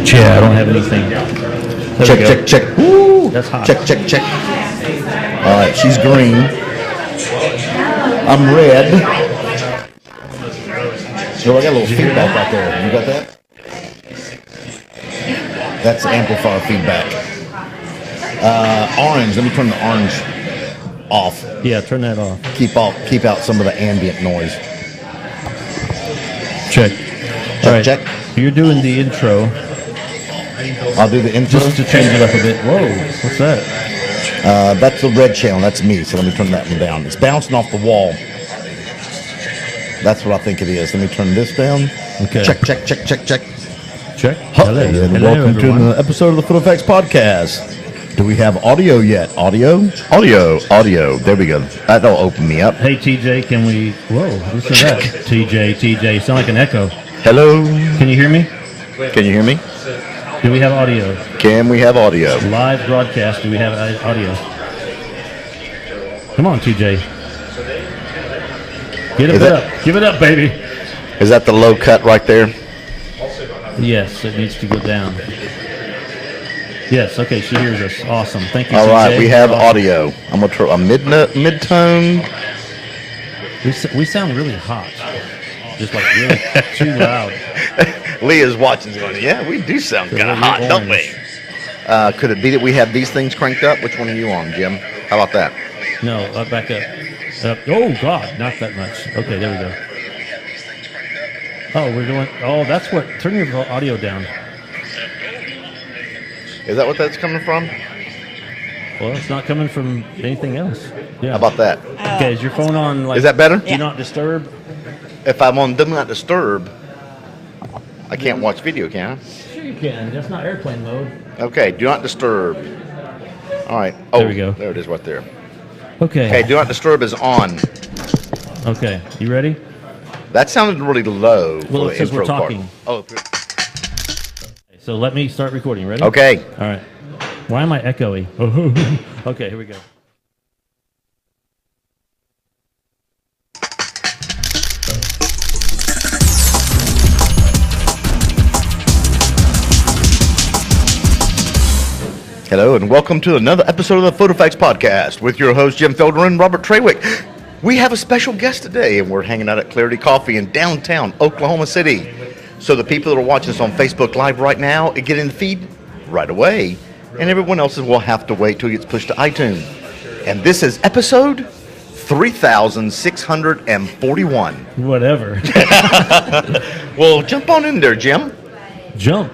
Yeah, I don't have anything. Check. Woo. That's hot. Check. All right, she's green. I'm red. So I got a little feedback right there. You got that? That's amplifier feedback. Orange. Let me turn the orange off. Yeah, turn that off. Keep out some of the ambient noise. Check. Check. You're doing the intro. I'll do the intro. Just to change it up a bit. Whoa, what's that? That's the red channel. That's me. So let me turn that one down. It's bouncing off the wall. That's what I think it is. Let me turn this down. Okay. Check. Check. Hello, and welcome to an episode of the FotoFacts podcast. Do we have audio yet? Audio. There we go. That'll open me up. Hey, TJ, can we... Whoa, listen to that. TJ. Sound like an echo. Hello. Can you hear me? Can you hear me? Do we have audio? Can we have audio? Live broadcast. Do we have audio? Come on, TJ. Get it up. Give it up, baby. Is that the low cut right there? Yes, it needs to go down. Yes, okay, she hears us. Awesome. Thank you, All TJ. right, we have audio. I'm going to try a mid-tone. We sound really hot. Just like really too loud. Leah's watching going, yeah, we do sound kind of hot, don't we? Could it be that we have these things cranked up? Which one are you on, Jim? How about that? No, back up. Oh, God, not that much. Okay, there we go. Oh, we're doing... Oh, that's what... Turn your audio down. Is that what that's coming from? Well, it's not coming from anything else. Yeah. How about that? Okay, is your phone on... Like, is that better? Do not disturb? If I'm on Do Not Disturb, I can't watch video, can I? Sure you can. That's not airplane mode. Okay, Do Not Disturb. All right. Oh, there we go. There it is right there. Okay. Okay, Do Not Disturb is on. Okay, you ready? That sounded really low. Well, it says we're talking. Oh. So let me start recording. Ready? Okay. All right. Why am I echoey? Okay, here we go. Hello, and welcome to another episode of the FotoFacts podcast with your host, Jim Felder and Robert Trawick. We have a special guest today, and we're hanging out at Clarity Coffee in downtown Oklahoma City. So the people that are watching us on Facebook Live right now get in the feed right away, and everyone else will have to wait till it gets pushed to iTunes. And this is episode 3641. Whatever. Well, jump on in there, Jim. Jump.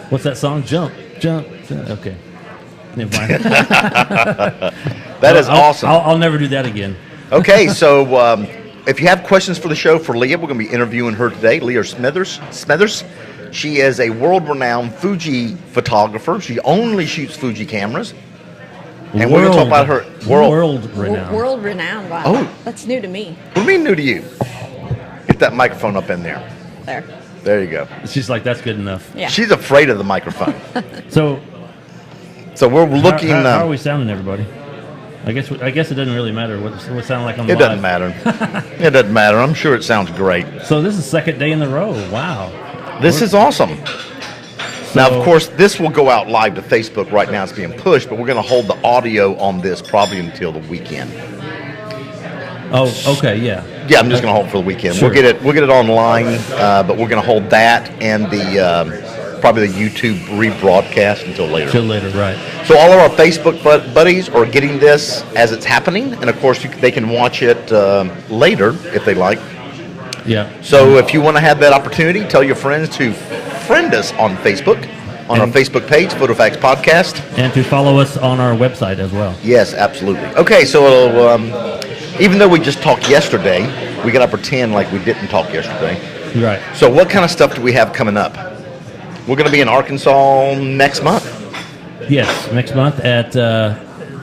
What's that song? Jump. Okay. Never mind. That is awesome. I'll never do that again. Okay, so if you have questions for the show for Leah, we're going to be interviewing her today. Leia Smethurst. She is a world-renowned Fuji photographer. She only shoots Fuji cameras. And we're going to talk about her world-renowned. World-renowned, wow. Oh. That's new to me. What do you mean new to you? Get that microphone up in there. There you go. She's like, that's good enough. Yeah. She's afraid of the microphone. So we're looking... How are we sounding, everybody? I guess it doesn't really matter what we sound like on the live. It doesn't matter. It doesn't matter. I'm sure it sounds great. So this is the second day in a row. Wow. This is awesome. Now, of course, this will go out live to Facebook right now. It's being pushed, but we're going to hold the audio on this probably until the weekend. Oh, okay, yeah. Yeah, I'm just going to hold it for the weekend. Sure. We'll get it online, but we're going to hold that and the probably the YouTube rebroadcast until later. Till later, right. So all of our Facebook buddies are getting this as it's happening, and of course they can watch it later if they like. Yeah. So if you want to have that opportunity, tell your friends to friend us on Facebook, on our Facebook page, FotoFacts Podcast. And to follow us on our website as well. Yes, absolutely. Okay, so even though we just talked yesterday, we got to pretend like we didn't talk yesterday. Right. So what kind of stuff do we have coming up? We're going to be in Arkansas next month. Yes, next month at...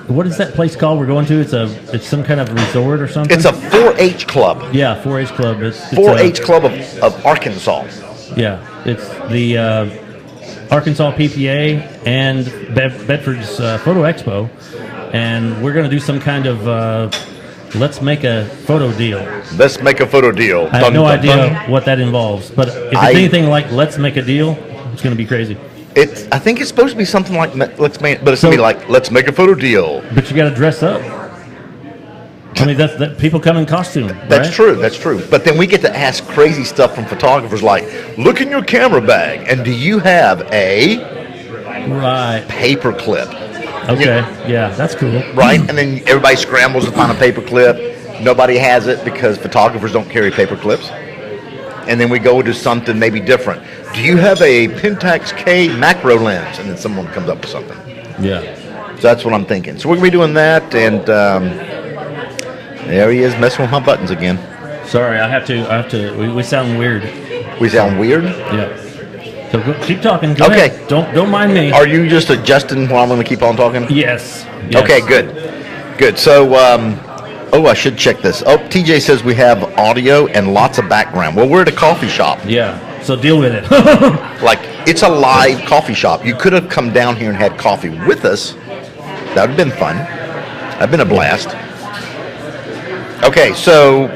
what is that place called we're going to? It's some kind of resort or something? It's a 4-H club. Yeah, 4-H club. It's 4-H club of Arkansas. Yeah, it's the Arkansas PPA and Bedford's Photo Expo, and we're going to do some kind of let's make a photo deal. Let's make a photo deal. I have no idea what that involves, but if it's anything like let's make a deal, It's going to be crazy. I think it's supposed to be something like let's make a photo deal. But you got to dress up. I mean, that people come in costume. That's right? true. That's true. But then we get to ask crazy stuff from photographers, like, "Look in your camera bag, and do you have a paper clip?" Okay. Yeah, that's cool. Right, and then everybody scrambles to find a paper clip. Nobody has it because photographers don't carry paper clips. And then we go to something maybe different. Do you have a Pentax K macro lens? And then someone comes up with something. Yeah. So that's what I'm thinking. So we're going to be doing that, and there he is messing with my buttons again. Sorry, I have to. We sound weird. We sound weird? Yeah. So keep talking. Go okay. ahead. Don't mind me. Are you just adjusting while I'm going to keep on talking? Yes. Okay, good. Good. So, I should check this. Oh, TJ says we have audio and lots of background. Well, we're at a coffee shop. Yeah. So deal with it. Like, it's a live coffee shop. You could have come down here and had coffee with us. That would have been fun. That would have been a blast. Okay, so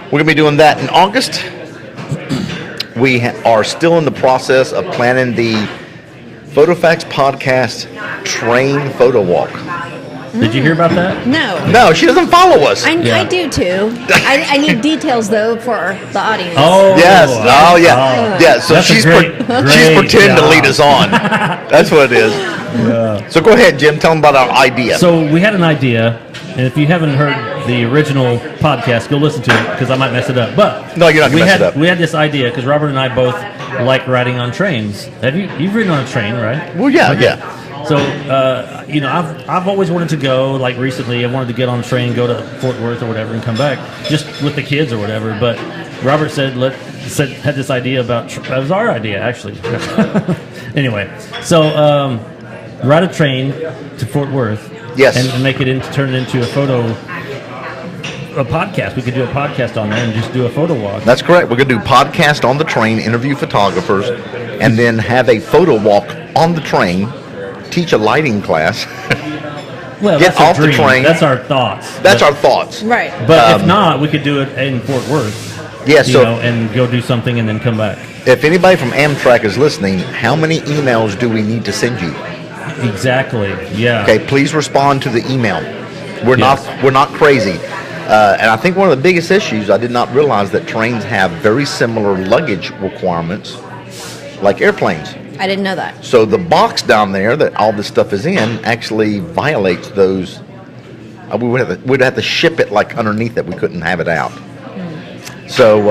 we're going to be doing that in August. We are still in the process of planning the FotoFacts podcast train photo walk. Did you hear about that? No, she doesn't follow us. I do too. I need details though for the audience. Oh, yes. Oh, yeah. Yeah. So she's pretending to lead us on. That's what it is. Yeah. So go ahead, Jim. Tell them about our idea. So we had an idea, and if you haven't heard the original podcast, go listen to it because I might mess it up. But no, you're not gonna mess it up. We had this idea because Robert and I both like riding on trains. You've ridden on a train, right? Well, yeah, okay. Yeah. So, I've always wanted to go, like recently, I wanted to get on a train, go to Fort Worth or whatever, and come back, just with the kids or whatever. But Robert had this idea about, that was our idea, actually. Anyway, so ride a train to Fort Worth. Yes. And make it turn it into a podcast. We could do a podcast on there and just do a photo walk. That's correct. We're going to do podcast on the train, interview photographers, and then have a photo walk on the train. Teach a lighting class. Well, get off the train. That's our thoughts. That's our thoughts. Right. But if not, we could do it in Fort Worth. Yeah. And go do something and then come back. If anybody from Amtrak is listening, how many emails do we need to send you? Exactly. Yeah. Okay. Please respond to the email. We're not crazy. And I think one of the biggest issues, I did not realize that trains have very similar luggage requirements like airplanes. I didn't know that. So the box down there that all this stuff is in actually violates those. We'd have to ship it like underneath it. We couldn't have it out. So,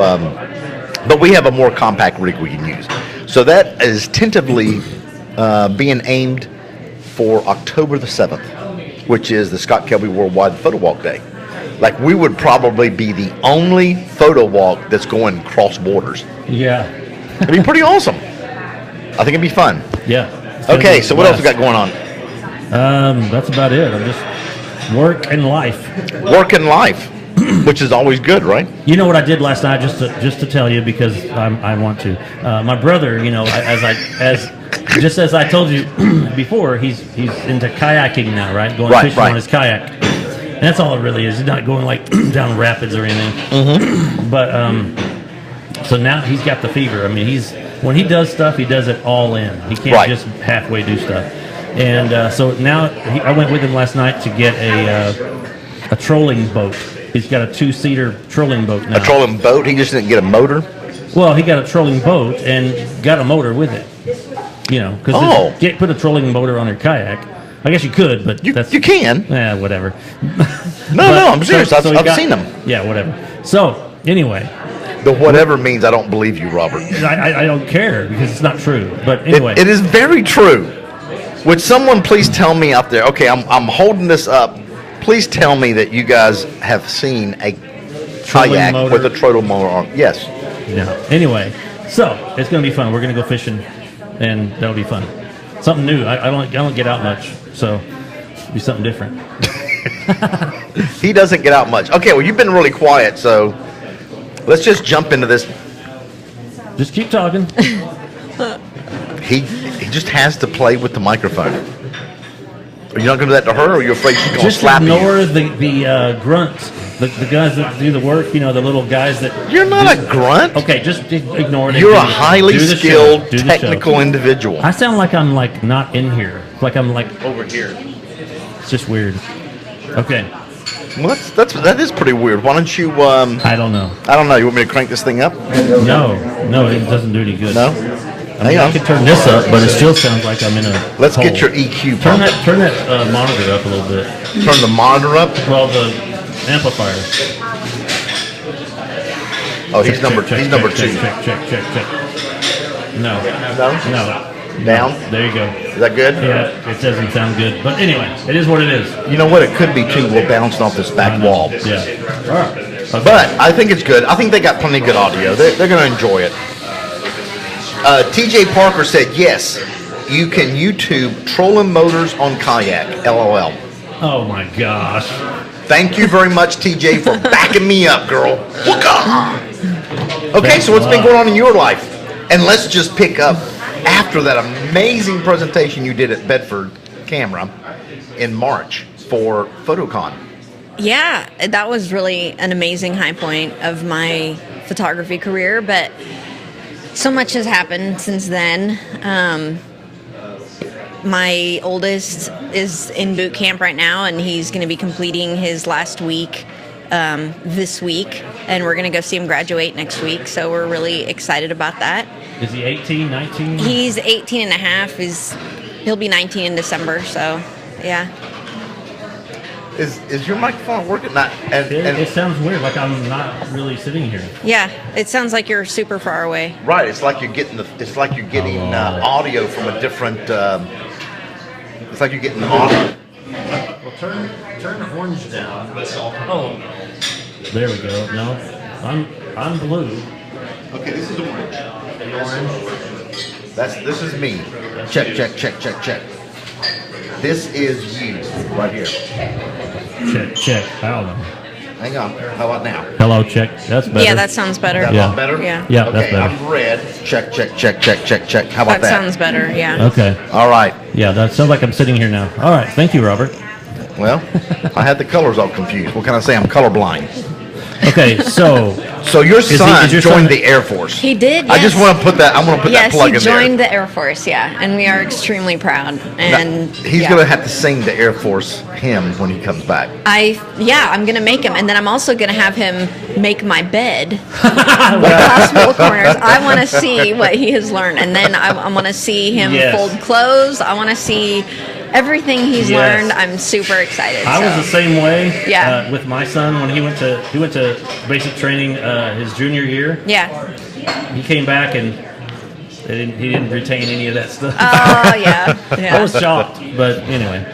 but we have a more compact rig we can use. So that is tentatively being aimed for October the 7th, which is the Scott Kelby Worldwide Photo Walk Day. Like, we would probably be the only photo walk that's going cross borders. Yeah. It'd be pretty awesome. I think it'd be fun. Yeah. Okay, so what else we got going on? That's about it. I'm just work and life. Work and life, which is always good, right? You know what I did last night, just to tell you because I want to. My brother, as I told you before, he's into kayaking now, right? Going fishing on his kayak. And that's all it really is. He's not going like down rapids or anything. Mm-hmm. But so now he's got the fever. I mean, when he does stuff, he does it all in. He can't just halfway do stuff. And so now I went with him last night to get a trolling boat. He's got a 2-seater trolling boat now. A trolling boat? He just didn't get a motor? Well, he got a trolling boat and got a motor with it. Because you can't put a trolling motor on your kayak. I guess you could, but you can. Yeah, whatever. No, I'm serious. I've seen them. Yeah, whatever. So anyway. The whatever means I don't believe you, Robert. I don't care because it's not true. But anyway. It is very true. Would someone please tell me out there, okay, I'm holding this up. Please tell me that you guys have seen a kayak with a trolling motor on. Yes. No. Anyway, so it's going to be fun. We're going to go fishing, and that'll be fun. Something new. I don't get out much, so it'll be something different. He doesn't get out much. Okay, well, you've been really quiet, so let's just jump into this. Just keep talking. He just has to play with the microphone. Are you not going to do that to her, or are you afraid she's going to slap you? Just ignore the grunts The guys that do the work, the little guys that... You're not a grunt. Okay, just ignore it. You're a highly Do the skilled, show. Do the technical show. individual. I sound like I'm like not in here. Like I'm like over here. It's just weird. Okay. Well, that is pretty weird. Why don't you? I don't know. I don't know. You want me to crank this thing up? No, it doesn't do any good. No. I mean, I can turn this up, but it still sounds like I'm in a. Let's hole. get your EQ. Turn pumping. that monitor up a little bit. Turn the monitor up. Well, the amplifier. Oh, he's number 2. Check. No. No. Down. There you go. Is that good? Yeah, it doesn't sound good, but anyway, it is what it is. You know what? It could be too. We're bouncing off this I back know. wall. Yeah. All right. Okay. But I think it's good. I think they got plenty of good audio. They're going to enjoy it. TJ Parker said, yes, you can YouTube trolling motors on kayak. LOL. Oh my gosh. Thank you very much, TJ, for backing me up, girl. Okay, so what's been going on in your life? And let's just pick up after that amazing presentation you did at Bedford Camera in March for PhotoCon. Yeah, that was really an amazing high point of my photography career, but so much has happened since then. My oldest is in boot camp right now, and he's going to be completing his last week this week, and we're going to go see him graduate next week, so we're really excited about that. Is he 18, 19? He's 18 and a half. He'll be 19 in December, so yeah. Is your microphone working? It sounds weird, like I'm not really sitting here. Yeah, it sounds like you're super far away. Right, it's like you're getting audio from a different. It's like you're getting audio. Well, turn the orange down. Oh, there we go. No, I'm blue. Okay, this is orange. Orange. This is me. Check. This is you right here. Check. I don't know. Hang on. How about now? Hello, check. That's better. Yeah, that sounds better. Is that a lot better? Yeah. Yeah, Okay, that's better. I'm red. Check. How about That that? sounds better, yeah. Okay. All right. Yeah, that sounds like I'm sitting here now. All right. Thank you, Robert. Well, I had the colors all confused. What can I say? I'm colorblind. Okay, so So your son is your joined son- the Air Force. He did, I just yes. want to put that. I want to put that Yes, plug he in there. joined the Air Force, yeah, and we are extremely proud. And He's yeah. going to have to sing the Air Force hymn when he comes back. I'm gonna make him, and then I'm also gonna have him make my bed with hospital corners. I want to see what he has learned, and then I want to see him Yes. fold clothes. I want to see everything he's Yes. learned. I'm super excited. I was the same way. Yeah. With my son when he went to basic training his junior year. Yeah. He came back and he didn't retain any of that stuff. Oh yeah. I Yeah. was shocked, but anyway.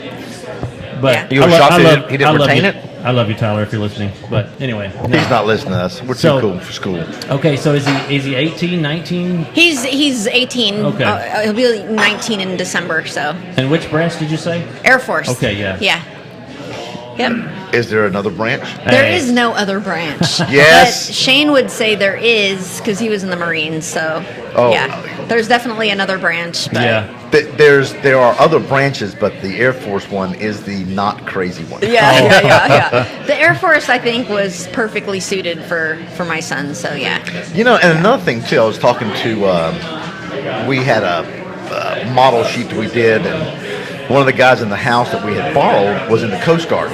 But Yeah. You were I lo- shocked I he love- didn't- he didn't I love retain you. it? I love you, Tyler, if you're listening. But anyway, no. He's not listening to us. We're So- too cool for school. Okay, so is he 18, 19? He's 18. Okay. He'll be 19 in December. So And which branch did you say? Air Force. Okay, yeah. Yeah. Yep. Is there another branch? There Hey. is no other branch. Yes. But Shane would say there is because he was in the Marines. So Oh. yeah, there's definitely another branch. But Yeah. There are other branches, but the Air Force one is the not crazy one. Yeah. The Air Force, I think, was perfectly suited for my son. So yeah. You know, and another thing too, I was talking to, we had a model sheet that we did, and one of the guys in the house that we had borrowed was in the Coast Guard.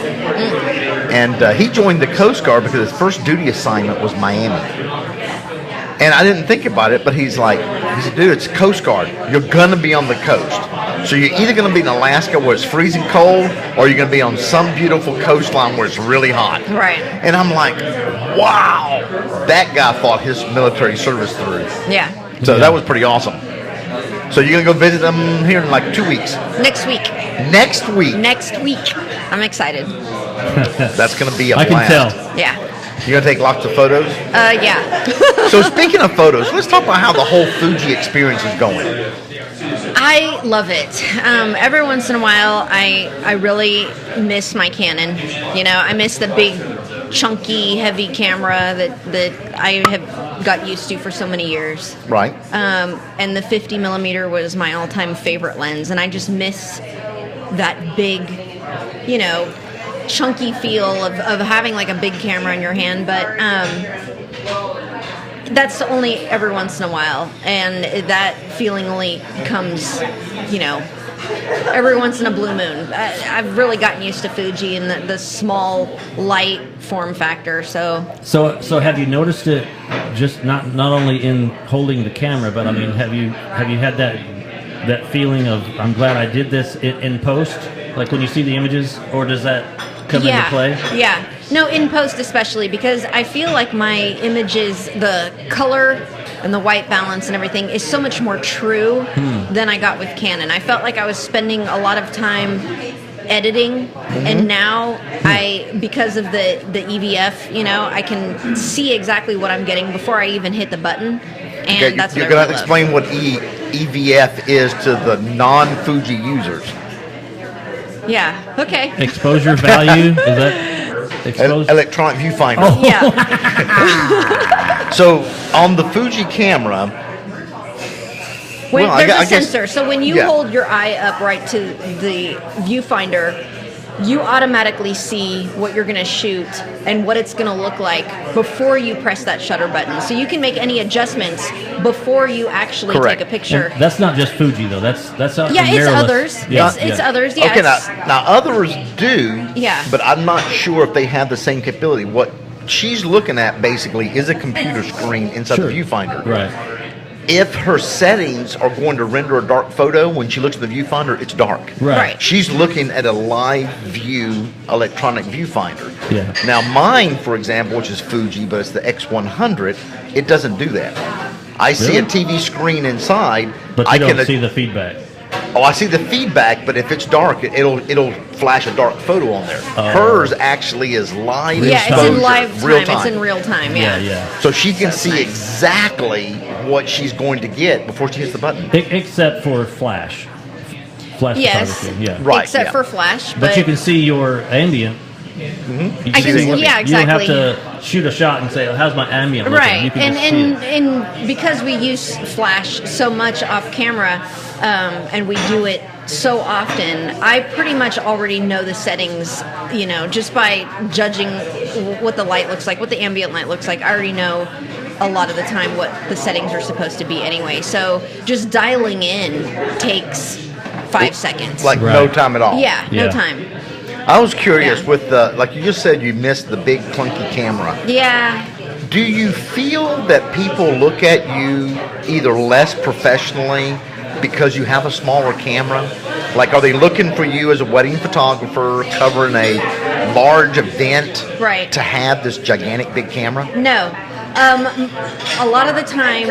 And he joined the Coast Guard because his first duty assignment was Miami. And I didn't think about it, but he said, dude, it's Coast Guard. You're going to be on the coast. So you're either going to be in Alaska where it's freezing cold, or you're going to be on some beautiful coastline where it's really hot. Right. And I'm like, wow, that guy thought his military service through. Yeah. So that was pretty awesome. So you're going to go visit them here in like 2 weeks. Next week. Next week. Next week. I'm excited. That's going to be a I blast. can tell. Yeah. You're going to take lots of photos? Yeah. So speaking of photos, let's talk about how the whole Fuji experience is going. I love it. Every once in a while, I really miss my Canon. You know, I miss the big, chunky, heavy camera that I have got used to for so many years. Right. And the 50 millimeter was my all-time favorite lens, and I just miss that big, chunky feel of having like a big camera in your hand, but that's only every once in a while, and that feeling only comes, every once in a blue moon. I've really gotten used to Fuji and the small, light form factor. So have you noticed it just not only in holding the camera, but I mean, have you had that feeling of I'm glad I did this in post, like when you see the images, or does that come into play? Yeah. No, in post especially, because I feel like my images, the color and the white balance and everything is so much more true than I got with Canon. I felt like I was spending a lot of time editing, and now because of the EVF, I can see exactly what I'm getting before I even hit the button, and that's what you're going to explain what EVF is to the non-Fuji users. Yeah. Okay. Exposure value, is that? Electronic viewfinder. Oh. Yeah. So on the Fuji camera, there's a sensor. So when you hold your eye up right to the viewfinder, you automatically see what you're going to shoot and what it's going to look like before you press that shutter button. So you can make any adjustments before you actually take a picture. And that's not just Fuji though. That's not it's others. It's others. Yeah. Okay, now others do. Yeah. But I'm not sure if they have the same capability. What she's looking at basically is a computer screen inside the viewfinder. Right. If her settings are going to render a dark photo, when she looks at the viewfinder, it's dark. Right. She's looking at a live view electronic viewfinder. Yeah. Now mine, for example, which is Fuji, but it's the X100, it doesn't do that. I see a TV screen inside. But you don't see the feedback. Oh, I see the feedback, but if it's dark, it'll flash a dark photo on there. Hers actually is live exposure, it's in live time. real time. It's in real time, yeah. So she can see exactly what she's going to get before she hits the button. Except for flash photography. Yeah. Right. Except for flash. But you can see your ambient. I can see, exactly. You don't have to shoot a shot and say, how's my ambient looking? Right, You can just see it. and because we use flash so much off camera, and we do it so often, I pretty much already know the settings, just by judging what the light looks like, what the ambient light looks like. I already know a lot of the time what the settings are supposed to be anyway. So just dialing in takes 5 seconds. Like no time at all. Yeah, no time. I was curious with like you just said, you missed the big clunky camera. Yeah. Do you feel that people look at you either less professionally because you have a smaller camera? Like, are they looking for you as a wedding photographer covering a large event to have this gigantic big camera? No. A lot of the time,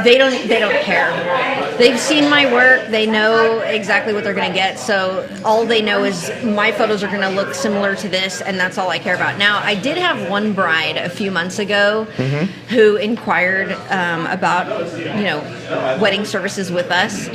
they don't care. They've seen my work. They know exactly what they're going to get. So all they know is my photos are going to look similar to this, and that's all I care about. Now, I did have one bride a few months ago who inquired about, wedding services with us,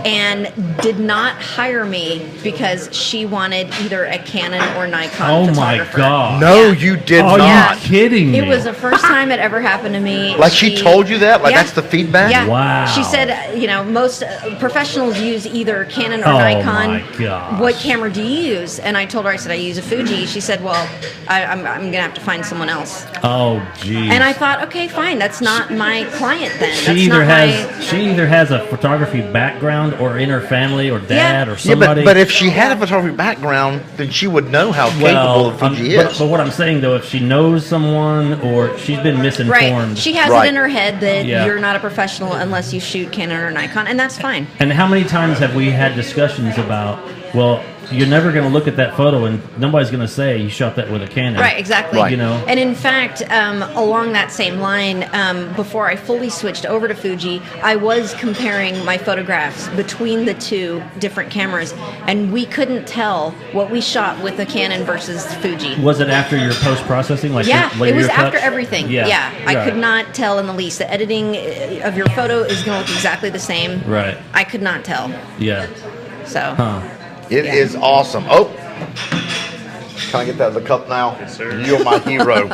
and did not hire me because she wanted either a Canon or Nikon photographer. My God. No, you did not. Are you kidding me? It was the first time it ever happened to me. Like she told you that? Like that's the feedback? Yeah. Wow. She said, most professionals use either Canon or Nikon. My gosh. What camera do you use? And I told her, I said, I use a Fuji. She said, well, I'm going to have to find someone else. Oh, geez. And I thought, okay, fine. That's not my client then. She either has a photography background or in her family or dad or somebody. Yeah, but if she had a photography background, then she would know how capable the Fuji is. But what I'm saying, though, if she knows someone or she's been misinformed. Right. She has it in her head that you're not a professional unless you shoot Canon or Nikon, and that's fine. And how many times have we had discussions about, well, you're never going to look at that photo and nobody's going to say you shot that with a Canon. Right, exactly. Right. And in fact, along that same line, before I fully switched over to Fuji, I was comparing my photographs between the two different cameras, and we couldn't tell what we shot with a Canon versus Fuji. Was it after your post-processing? Like it was after everything. Yeah. I could not tell in the least. The editing of your photo is going to look exactly the same. Right. I could not tell. Yeah. So. It is awesome. Oh, can I get that in the cup now? Yes, sir. You're my hero.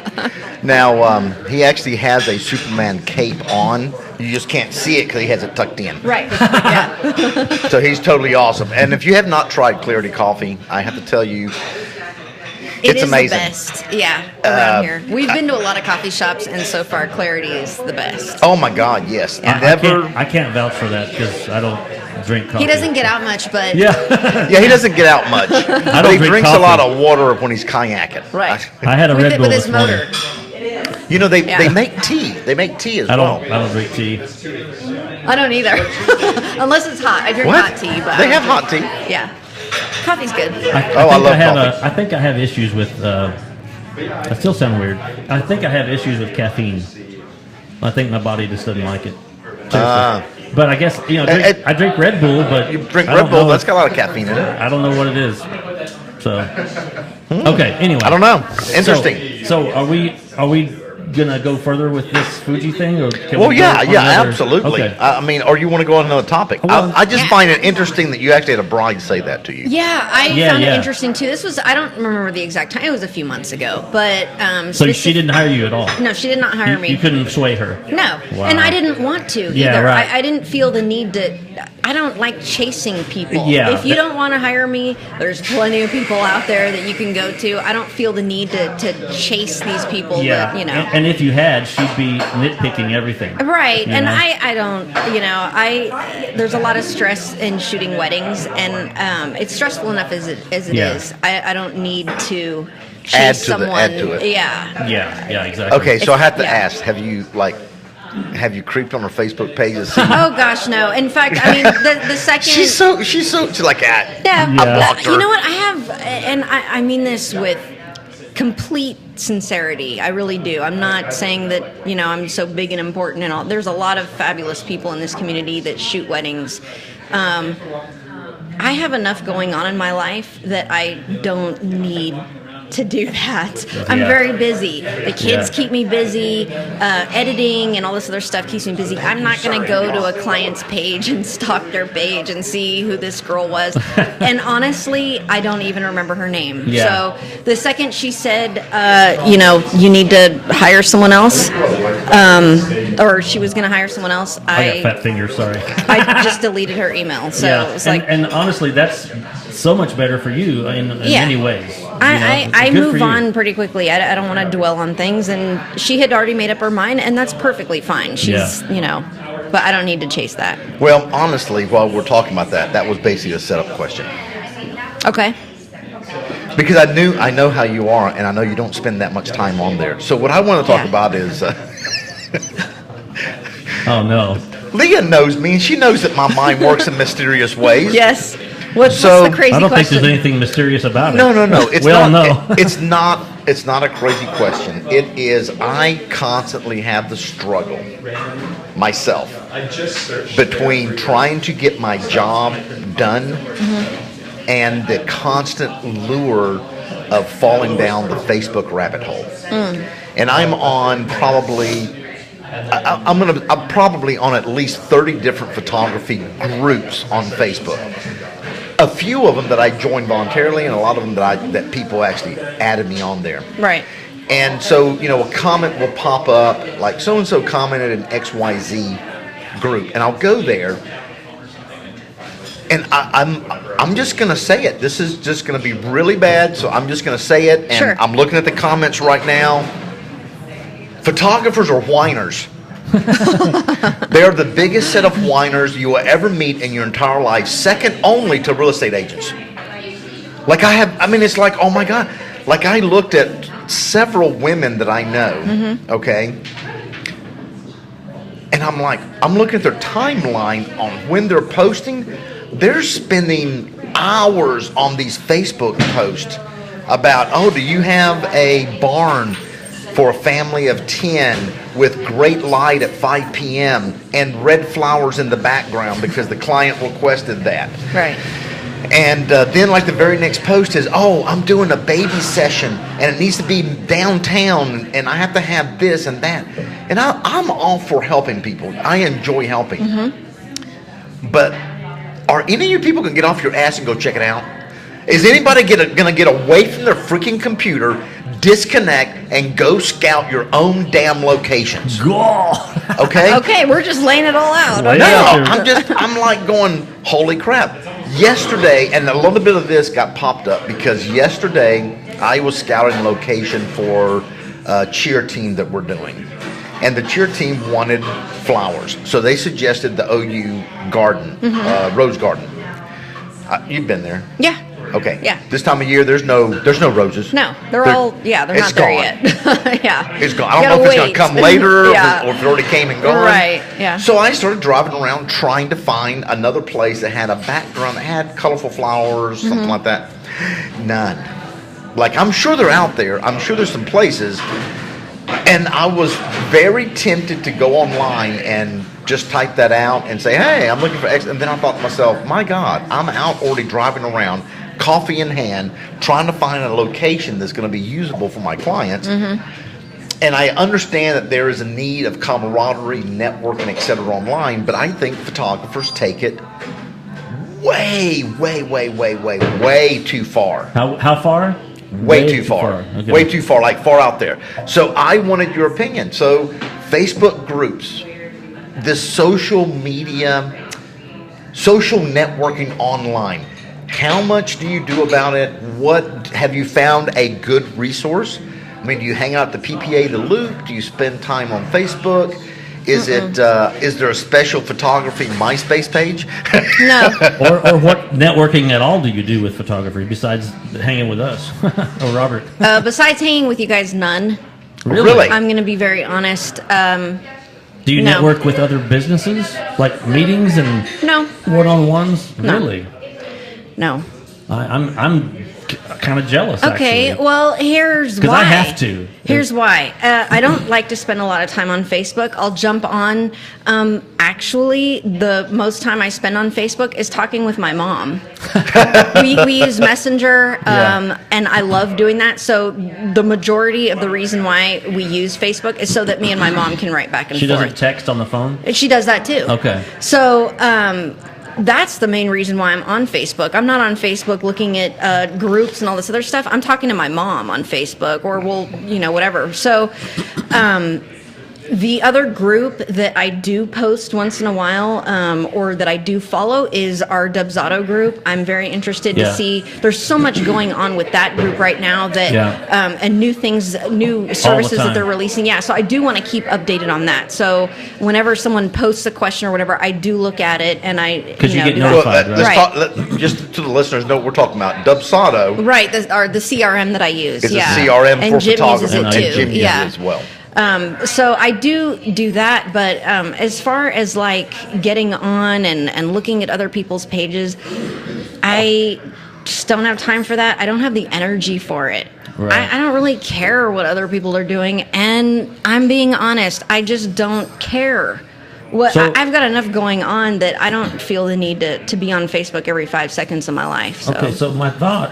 Now, he actually has a Superman cape on. You just can't see it because he has it tucked in. Right. Yeah. So he's totally awesome. And if you have not tried Clarity Coffee, I have to tell you, It is amazing. the best. Yeah, around here. We've been to a lot of coffee shops, and so far, Clarity is the best. Oh my God, yes. Yeah. I can't vouch for that because I don't drink coffee. He doesn't get out much, but Yeah. Yeah, he doesn't get out much. But don't he drink drinks coffee. a lot of water when he's kayaking. right. I had a Red Bull with his this morning. motor. You know, they Yeah. make tea. They make tea as I well. don't drink tea. I don't either, unless it's hot. I drink What? hot tea, but They have hot tea. Yeah, coffee's good. I love coffee. I think I have issues with. I still sound weird. I think I have issues with caffeine. I think my body just doesn't like it. Seriously. But I guess I drink Red Bull, but You drink I Red don't Bull, know that's if- got a lot of caffeine in it. I don't know what it is. So okay. Anyway, I don't know. Interesting. So are we gonna go further with this Fuji thing, or can Well, we go yeah, on yeah, another- absolutely. Okay. I mean, or you want to go on another topic? Well, I just Yeah. find it interesting that you actually had a bride say that to you. Yeah, I Yeah, found yeah. it interesting too. This was, I don't remember the exact time. It was a few months ago, but So she didn't hire you at all. No, she did not hire me. You couldn't sway her. No, Wow. and I didn't want to either. Yeah, right. I didn't feel the need to. I don't like chasing people. Yeah. If you don't want to hire me, there's plenty of people out there that you can go to. I don't feel the need to chase these people. Yeah, That, you know. and if you had, she'd be nitpicking everything. Right, You and know? I don't, there's a lot of stress in shooting weddings, and it's stressful enough as it Yeah. is. I don't need to chase Add to someone. it. Yeah. Yeah, exactly. Okay, so I have to Yeah. ask: have you creeped on her Facebook page to see? Oh gosh, no. In fact, I mean, the second she's like that. Yeah, Yeah. I blocked her. you know what? I have, and I mean this with complete sincerity. I really do. I'm not saying that, I'm so big and important and all. There's a lot of fabulous people in this community that shoot weddings. I have enough going on in my life that I don't need to do that. I'm Yeah. very busy. The kids Yeah. keep me busy. Editing and all this other stuff keeps me busy. I'm not going to go to a client's page and stalk their page and see who this girl was. And honestly, I don't even remember her name. Yeah. So the second she said, you need to hire someone else, or she was going to hire someone else, I got fat fingers. Sorry. I just deleted her email. So yeah, it was like, and honestly, that's so much better for you in Yeah. many ways. I Good for move you. on pretty quickly. I don't want to dwell on things, and she had already made up her mind, and that's perfectly fine. She's, but I don't need to chase that. Well, honestly, while we're talking about that was basically a setup question. Okay. Because I know how you are, and I know you don't spend that much time on there. So what I want to talk Yeah. about is, Oh no. Leah knows me, and she knows that my mind works in mysterious ways. Yes. What's So- the crazy I don't question? think there's anything mysterious about it. No. It's we all not, know. It's not a crazy question. It is. I constantly have the struggle myself between trying to get my job done and the constant lure of falling down the Facebook rabbit hole. And I'm on probably. I'm probably on at least 30 different photography groups on Facebook. A few of them that I joined voluntarily, and a lot of them that people actually added me on there. Right. And so, a comment will pop up, like so-and-so commented in XYZ group, and I'll go there, and I'm just going to say it. This is just going to be really bad, so I'm just going to say it, and Sure. I'm looking at the comments right now. Photographers are whiners. They are the biggest set of whiners you will ever meet in your entire life, second only to real estate agents. It's like, oh my God. Like, I looked at several women that I know, okay? And I'm looking at their timeline on when they're posting. They're spending hours on these Facebook posts about, oh, do you have a barn for a family of 10 with great light at 5 p.m. and red flowers in the background because the client requested that. Right. And then like the very next post is, oh, I'm doing a baby session and it needs to be downtown and I have to have this and that. And I'm all for helping people. I enjoy helping. But are any of you people going to get off your ass and go check it out? Is anybody going to get away from their freaking computer, disconnect, and go scout your own damn locations? Okay? Okay, we're just laying it all out. Lay it No, out there. I'm like going, holy crap. Yesterday, and a little bit of this got popped up because yesterday I was scouting location for a cheer team that we're doing. And the cheer team wanted flowers. So they suggested the OU garden, rose garden. You've been there. Yeah. Okay. Yeah. This time of year, there's no roses. No, they're not it's there gone. yet. Yeah. It's gone. I don't know if it's going to come later or if it already came and gone. Right, yeah. So I started driving around trying to find another place that had a background that had colorful flowers, something like that. None. Like, I'm sure they're out there. I'm sure there's some places. And I was very tempted to go online and just type that out and say, hey, I'm looking for X. And then I thought to myself, my God, I'm out already driving around, coffee in hand, trying to find a location that's going to be usable for my clients. And I understand that there is a need of camaraderie, networking, et cetera, online, but I think photographers take it way, way, way, way, way, way too far. How far? Way too far. Okay. Way too far, like far out there. So I wanted your opinion. So Facebook groups, this social media, social networking online, how much do you do about it? What have you found a good resource? I mean, do you hang out at the PPA, the Loop? Do you spend time on Facebook? Is is there a special photography MySpace page? No. or what networking at all do you do with photography besides hanging with us or Robert? Besides hanging with you guys, none. Really? I'm going to be very honest. Do you No. network with other businesses, like meetings and No. one-on-ones? No. Really? No. I'm kind of jealous. Okay, actually. well, here's why. Because I have to. Here's why. I don't like to spend a lot of time on Facebook. I'll jump on. Actually, the most time I spend on Facebook is talking with my mom. we use Messenger, and I love doing that. So the majority of the reason why we use Facebook is so that me and my mom can write back and She forth. doesn't text on the phone? She does that too. Okay. So that's the main reason why I'm on Facebook. I'm not on Facebook looking at groups and all this other stuff. I'm talking to my mom on Facebook, or whatever. So the other group that I do post once in a while, or that I do follow, is our Dubsado group. I'm very interested to see. There's so much going on with that group right now that and new things, new services that they're releasing. Yeah, so I do want to keep updated on that. So whenever someone posts a question or whatever, I do look at it, and I because you get do that. notified, Let's right? talk, just to the listeners know what we're talking about. Dubsado, Right, the CRM that I use. is Yeah, a CRM and for Jim photography, uses it and too. Jim uses Yeah. it as well. So I do that, but as far as like getting on and looking at other people's pages, I just don't have time for that. I don't have the energy for it. Right. I don't really care what other people are doing, and I'm being honest, I just don't care. I've got enough going on that I don't feel the need to be on Facebook every 5 seconds of my life. So. Okay, so my thought,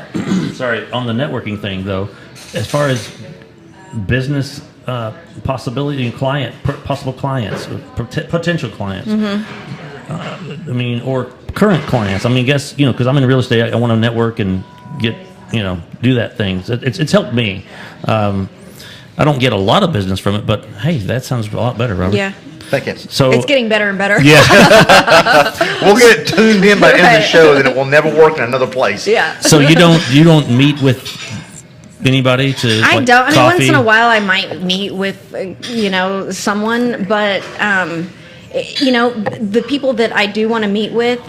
sorry, on the networking thing though, as far as business possibility and possible clients, potential clients. I mean, or current clients. I mean, guess because I'm in real estate, I want to network and get do that thing. It's helped me. I don't get a lot of business from it, but hey, that sounds a lot better, Robert. Yeah. Thank you. So It's getting better and better. yeah. We'll get it tuned in by the end of the show, then it will never work in another place. Yeah. So you don't meet with anybody to? I like, don't. I mean, coffee? once in a while, I might meet with someone, but the people that I do want to meet with,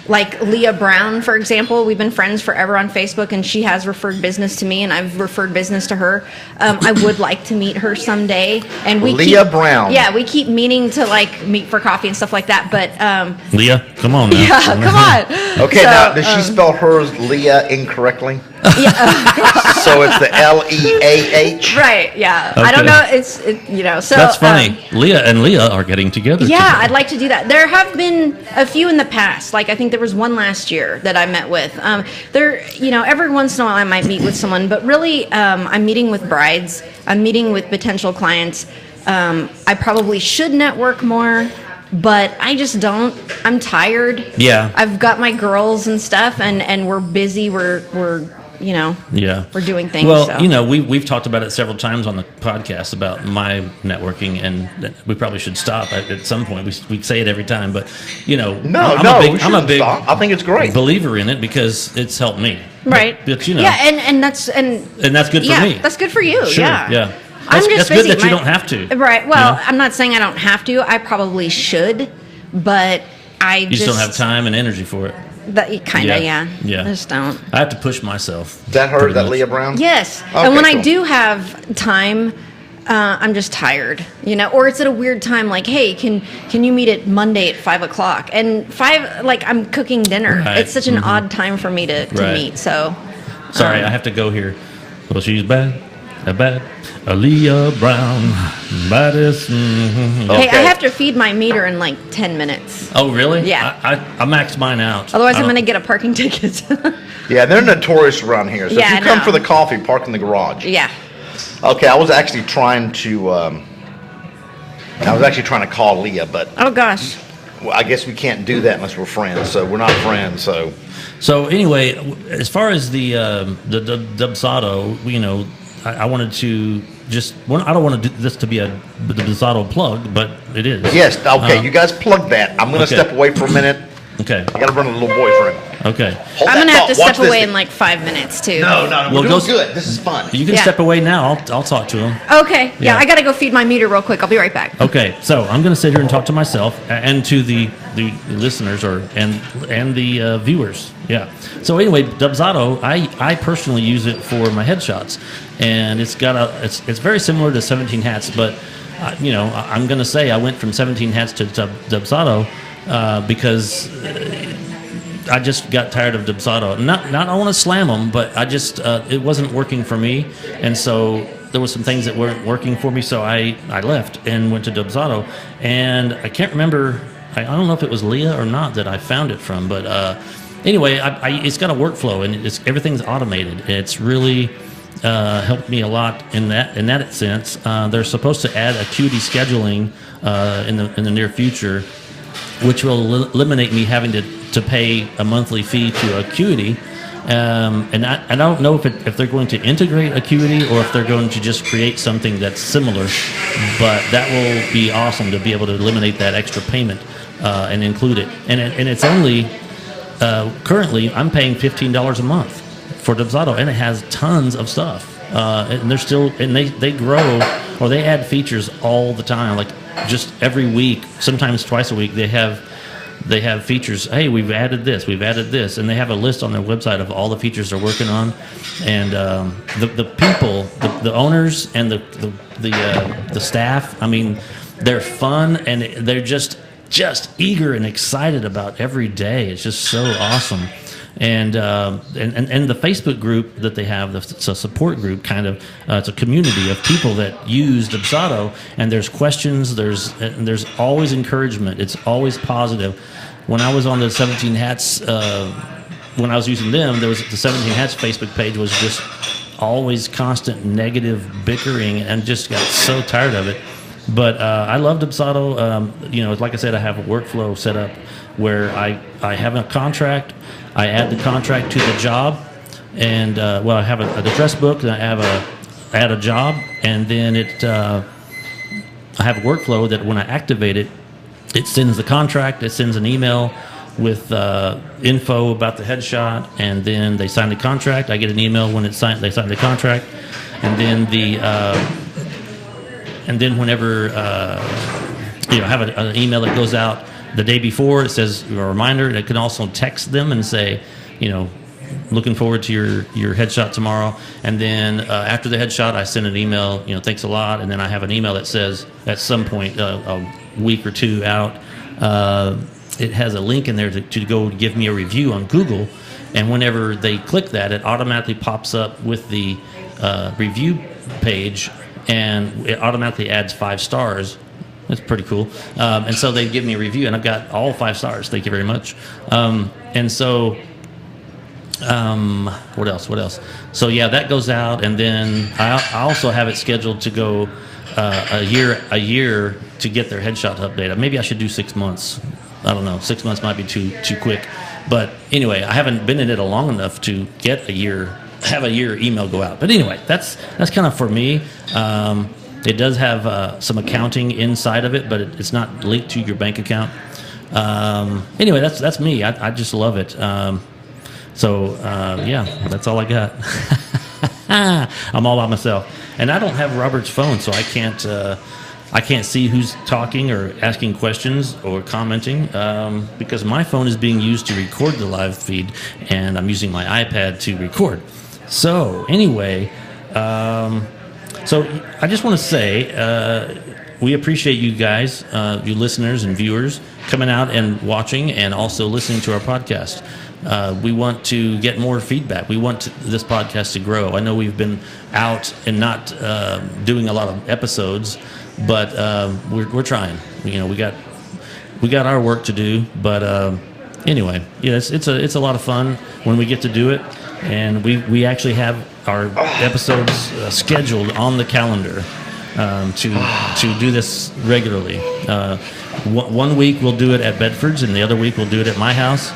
like Leah Brown, for example, we've been friends forever on Facebook, and she has referred business to me, and I've referred business to her. I would like to meet her someday, and Leah Brown. Yeah, we keep meaning to meet for coffee and stuff like that. But Leah, come on now. yeah, come on. Okay, So, now does she spell hers Leah incorrectly? Yeah. So it's the Leah. Right. Yeah. Okay. I don't know. So That's funny. Leah and Leah are getting together. Yeah, today. I'd like to do that. There have been a few in the past. Like, I think there was one last year that I met with. Every once in a while I might meet with someone, but really, I'm meeting with brides. I'm meeting with potential clients. I probably should network more, but I just don't. I'm tired. Yeah. I've got my girls and stuff, and we're busy. We're we're doing things. Well, so. we've talked about it several times on the podcast about my networking, and we probably should stop at some point. We say it every time, but I'm a big stop. I think it's great believer in it because it's helped me. Right. But and that's good for me. That's good for you. Sure. Yeah. I'm just that's busy. Good that you don't have to. Right. Well, I'm not saying I don't have to. I probably should, but you just don't have time and energy for it. Kind of, yeah. Yeah. I just don't. I have to push myself. Is that her? Is that Leah Brown? Yes. Okay, and when cool. I do have time, I'm just tired, or it's at a weird time. Like, hey, can you meet at Monday at 5:00? And 5, like I'm cooking dinner. Right. It's such an odd time for me to meet. So. Sorry, I have to go here. Well, she's bad. Leia Brown, baddest. Mm-hmm. Hey, I have to feed my meter in like 10 minutes. Oh, really? Yeah. I maxed mine out. Otherwise, I'm going to get a parking ticket. Yeah, they're notorious around here. So if you come for the coffee, park in the garage. Yeah. Okay, I was actually trying to call Leah, but oh gosh. Well, I guess we can't do that unless we're friends. So we're not friends. So anyway, as far as the Dubsado, I wanted to I don't want this to be a Dubsado plug, but it is. Yes. Okay. You guys plug that. I'm going to step away for a minute. Okay. I got to run a little boyfriend. Okay. I'm going to have to step away in like 5 minutes too. No. We're doing good. This is fun. You can step away now. I'll talk to him. Okay. Yeah. I got to go feed my meter real quick. I'll be right back. Okay. So I'm going to sit here and talk to myself and to the listeners and the viewers. Yeah. So anyway, Dubsado, I personally use it for my headshots, and it's very similar to 17 Hats, but I'm going to say I went from 17 Hats to Dubsado because I just got tired of Dubsado. Not I want to slam them, but I just it wasn't working for me, and so there were some things that weren't working for me, so I left and went to Dubsado, and I can't remember. I don't know if it was Leah or not that I found it from, but anyway, it's got a workflow and everything's automated. It's really helped me a lot in that sense. They're supposed to add Acuity scheduling in the near future, which will eliminate me having to pay a monthly fee to Acuity. And I don't know if they're going to integrate Acuity or if they're going to just create something that's similar, but that will be awesome to be able to eliminate that extra payment and include it. And it's only currently I'm paying $15 a month for Dubsado, and it has tons of stuff. And they're still they grow, or they add features all the time, like just every week, sometimes twice a week. They have features. Hey, we've added this, and they have a list on their website of all the features they're working on. And the people, the owners, and the staff. I mean, they're fun, and they're just eager and excited about every day. It's just so awesome. And the Facebook group that they have, it's a support group, kind of. It's a community of people that use Dubsado, and there's questions, there's always encouragement. It's always positive. When I was on the 17 Hats, when I was using them, there was the 17 Hats Facebook page was just always constant negative bickering, and just got so tired of it. But I love Dubsado. Like I said, I have a workflow set up where I have a contract. I add the contract to the job, and I have an address book, and I add a job, and then I have a workflow that when I activate it, it sends the contract. It sends an email with info about the headshot, and then they sign the contract. I get an email when they sign the contract, and then whenever I have an email that goes out the day before, it says a reminder. It can also text them and say, looking forward to your headshot tomorrow. And then after the headshot, I send an email, thanks a lot. And then I have an email that says at some point, a week or two out, it has a link in there to go give me a review on Google. And whenever they click that, it automatically pops up with the review page, and it automatically adds 5 stars. That's pretty cool. And so they give me a review, and I've got all 5 stars. Thank you very much. And so, what else? So yeah, that goes out, and then I also have it scheduled to go a year to get their headshot update. Maybe I should do 6 months. I don't know. 6 months might be too quick. But anyway, I haven't been in it long enough to get a year have a year email go out. But anyway, that's kind of for me. It does have some accounting inside of it, but it's not linked to your bank account. Anyway, that's me. I just love it. Yeah, that's all I got. I'm all by myself, and I don't have Robert's phone, so I can't see who's talking or asking questions or commenting because my phone is being used to record the live feed, and I'm using my iPad to record. So anyway, so I just want to say we appreciate you guys, you listeners and viewers, coming out and watching and also listening to our podcast. We want to get more feedback. We want this podcast to grow. I know we've been out and not doing a lot of episodes, but we're trying. You know, we got our work to do. But anyway, yeah, it's a lot of fun when we get to do it, and we actually have our episodes scheduled on the calendar to do this regularly. 1 week we'll do it at Bedford's, and the other week we'll do it at my house.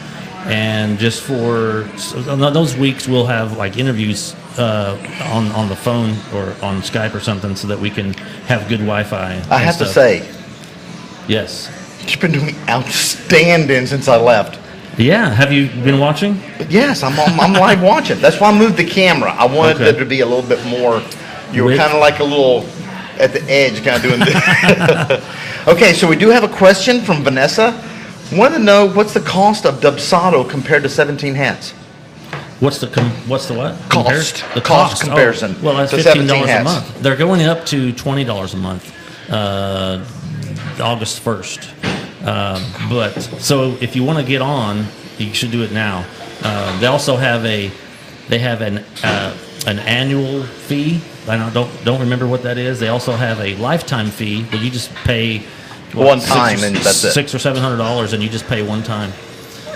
And just for those weeks, we'll have like interviews on the phone or on Skype or something, so that we can have good Wi-Fi. I have to say, yes, you've been doing outstanding since I left. Yeah, have you been watching? Yes, I'm live watching. That's why I moved the camera. I wanted it to be a little bit more. You were kind of like a little at the edge, kind of doing this. Okay, so we do have a question from Vanessa. Want to know what's the cost of Dubsado compared to 17 hats? What's the what? Cost. The cost comparison. Oh, well, that's $15 a month. They're going up to $20 a month, August 1st. But so if you want to get on, you should do it now. They also have an annual fee. I don't remember what that is. They also have a lifetime fee where you just pay one time, and that's it. $600 or $700, and you just pay one time.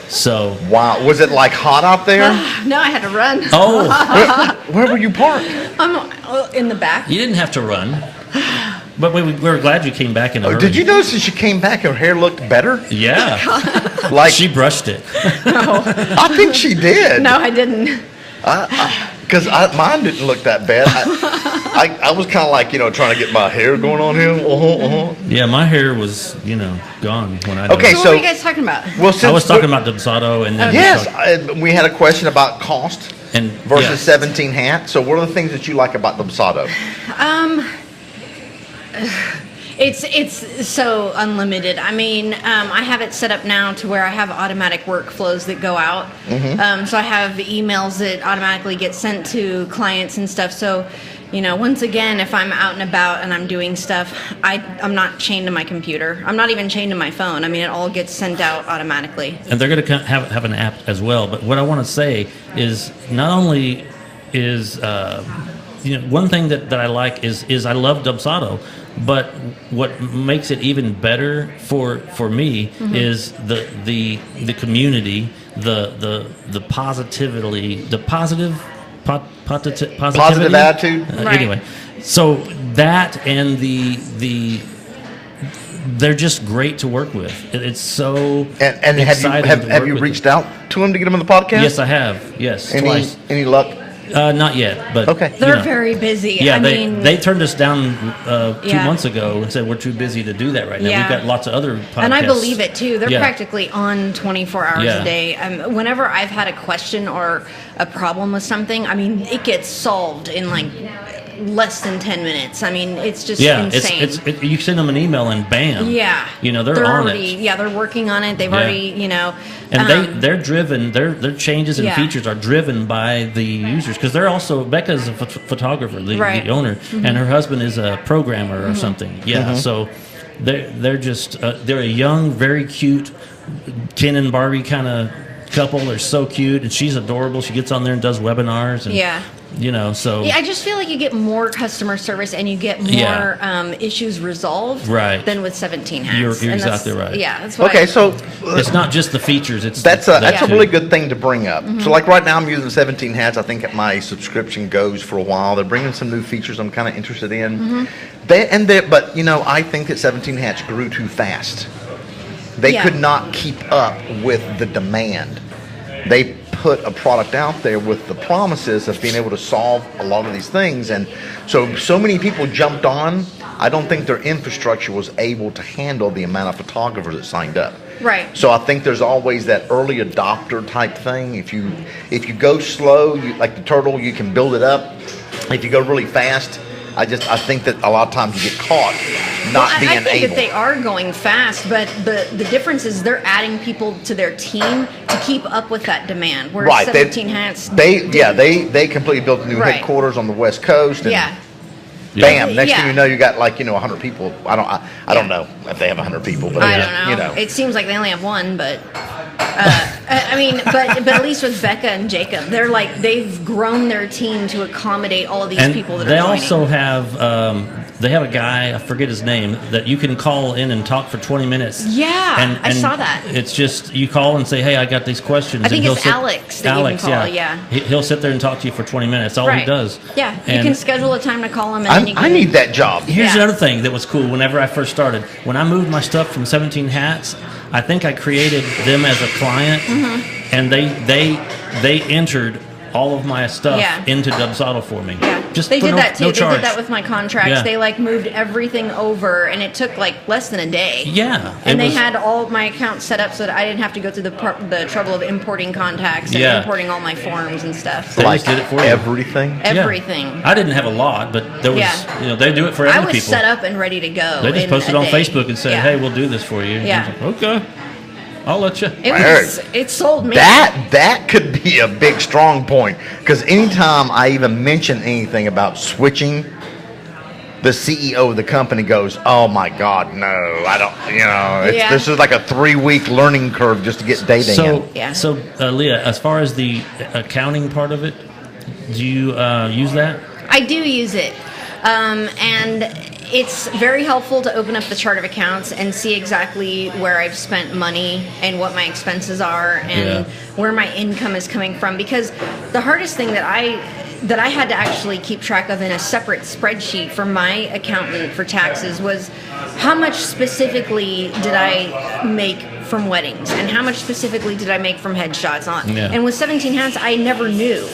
So wow, was it like hot out there? No, I had to run. Oh, where were you parked? In the back. You didn't have to run, but we were glad you came back in a hurry. Did you notice that she came back, her hair looked better? Yeah, like she brushed it. No, I think she did. No, I didn't. Because mine didn't look that bad. I was kind of like, trying to get my hair going on here. Yeah, my hair was, gone when I. Okay, so what were you guys talking about? Well, I was talking about Dubsado, and then we had a question about cost versus 17 hat. So, what are the things that you like about Dubsado? It's so unlimited. I mean, I have it set up now to where I have automatic workflows that go out. Mm-hmm. So I have the emails that automatically get sent to clients and stuff. So, once again, if I'm out and about and I'm doing stuff, I'm not chained to my computer. I'm not even chained to my phone. I mean, it all gets sent out automatically. And they're going to have an app as well. But what I want to say is not only is one thing that I like is I love Dubsado. But what makes it even better for me is the community, the positivity, the positive attitude. Right. Anyway, so that and the they're just great to work with. It's so and have you reached out to them to get them on the podcast? Yes, I have. Yes, twice. Any luck? Not yet, but okay. They're very busy. Yeah, they turned us down 2 months ago and said we're too busy to do that right now. Yeah. We've got lots of other podcasts. And I believe it too. They're practically on 24 hours a day. Whenever I've had a question or a problem with something, I mean, it gets solved in like less than 10 minutes. I mean, it's just insane. You send them an email and bam. Yeah. They're on it. Yeah, they're working on it. They've already, And they're driven, their changes and features are driven by the users, because they're also, Becca's a photographer, the owner, and her husband is a programmer or something. Yeah, so they're just, they're a young, very cute Ken and Barbie kind of couple. They're so cute, and she's adorable. She gets on there and does webinars. And, so... Yeah, I just feel like you get more customer service and you get more issues resolved than with 17 hats. You're exactly right. Yeah, that's what so... it's not just the features. That's a really good thing to bring up. So like right now I'm using 17 hats. I think my subscription goes for a while. They're bringing some new features I'm kind of interested in. But I think that 17 hats grew too fast. They could not keep up with the demand. They put a product out there with the promises of being able to solve a lot of these things. And so many people jumped on. I don't think their infrastructure was able to handle the amount of photographers that signed up. Right. So I think there's always that early adopter type thing. If you go slow, like the turtle, you can build it up. If you go really fast, I think that a lot of times you get caught not being able. I think that they are going fast, but the difference is they're adding people to their team to keep up with that demand. Whereas Right. 17 Hats, They completely built a new Right. headquarters on the West Coast. And yeah. Bam! Next Yeah. thing you know, you got 100 people. I don't know if they have 100 people, but I don't know. You know. It seems like they only have one, but I mean, but at least with Becca and Jacob, they've grown their team to accommodate all of these people that they are joining. also have they have a guy, I forget his name, that you can call in and talk for 20 minutes. Yeah, and I saw that. It's just you call and say, "Hey, I got these questions." I think and it's Alex that you can call. Yeah. He'll sit there and talk to you for 20 minutes. That's all he does. Yeah, you And can schedule a time to call him. And then you can, I need that job. Here's Yeah. another thing that was cool. Whenever I first started, when I moved my stuff from 17 Hats, I think I created them as a client, and they entered all of my stuff Yeah. into Dubsado for me. Yeah, Just they for did that too. No They charge. did that with my contracts. Yeah. They moved everything over, and it took less than a day. Yeah, And it they was- had all my accounts set up so that I didn't have to go through the trouble of importing contacts and Yeah. importing all my forms and stuff. They So just did it for you. Everything. Yeah. everything. I didn't have a lot, but there was, Yeah. they do it for I other was people. set up and ready to go. They just in posted a on day. Facebook and said, Yeah. "Hey, we'll do this for you." And Yeah. I was like, okay, I'll let you. It sold me. That could be a big strong point, because anytime I even mention anything about switching, the CEO of the company goes, "Oh my God, no, I don't." Yeah. This is like a 3-week learning curve just to get data in. Yeah. Leah, as far as the accounting part of it, do you use that? I do use it. And it's very helpful to open up the chart of accounts and see exactly where I've spent money and what my expenses are and where my income is coming from. Because the hardest thing that I had to actually keep track of in a separate spreadsheet for my accountant for taxes was how much specifically did I make from weddings and how much specifically did I make from headshots on. Yeah. And with 17 Hats, I never knew,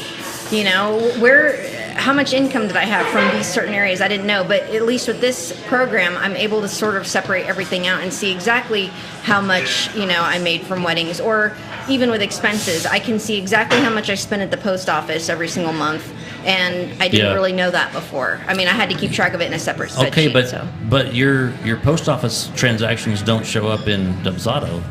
how much income did I have from these certain areas? I didn't know, but at least with this program, I'm able to sort of separate everything out and see exactly how much, I made from weddings, or even with expenses, I can see exactly how much I spent at the post office every single month, and I didn't really know that before. I mean, I had to keep track of it in a separate spreadsheet. Okay, but your post office transactions don't show up in Dubsado.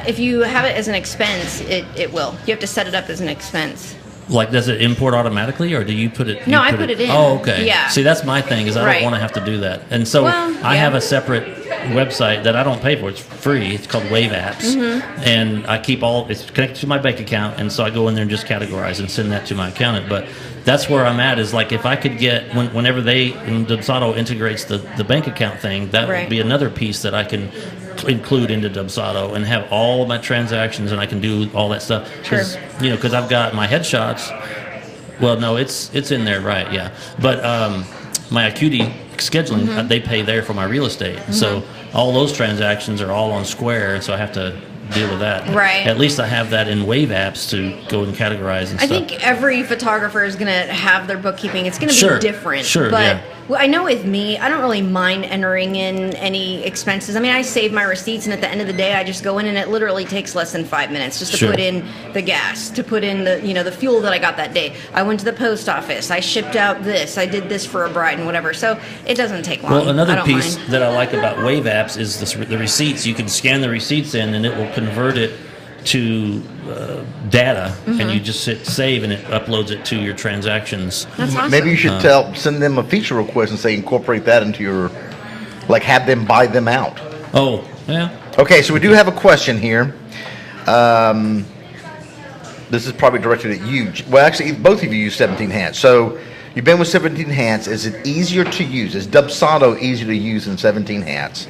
If you have it as an expense, it will. You have to set it up as an expense. Like, does it import automatically, or do you put it? No, I put it in. Oh, okay. Yeah. See, that's my thing, is I don't want to have to do that. And so I have a separate website that I don't pay for. It's free. It's called Wave Apps. And I keep it's connected to my bank account, and so I go in there and just categorize and send that to my accountant. But that's where I'm at, is like if I could get, whenever Dubsado integrates the bank account thing, that would be another piece that I can include into Dubsado and have all of my transactions, and I can do all that stuff. Because I've got my headshots. Well, no, it's in there, right? Yeah, but my Acuity scheduling, they pay there for my real estate, so all those transactions are all on Square, and so I have to deal with that. Right. At least I have that in Wave Apps to go and categorize and stuff. I think every photographer is going to have their bookkeeping. It's going to be different. Sure, but yeah. I know with me, I don't really mind entering in any expenses. I mean, I save my receipts, and at the end of the day, I just go in, and it literally takes less than 5 minutes just to put in the gas, to put in the fuel that I got that day. I went to the post office. I shipped out this. I did this for a bride and whatever. So it doesn't take long. Well, another I don't piece mind. that I like about Wave Apps is the receipts. You can scan the receipts in, and it will convert it to data, and you just hit save, and it uploads it to your transactions. That's awesome. Maybe you should send them a feature request and say incorporate that into your, have them buy them out. Oh, yeah. Okay, so we do have a question here. This is probably directed at you. Well, actually, both of you use 17 Hats. So you've been with 17 Hats. Is it easier to use? Is Dubsado easier to use than 17 Hats?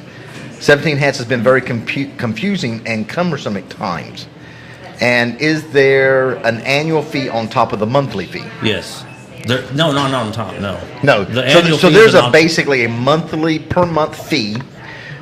17 Hats has been very confusing and cumbersome at times. And is there an annual fee on top of the monthly fee? Yes. No, not on top. No. No. The annual So fee there's is basically a per month fee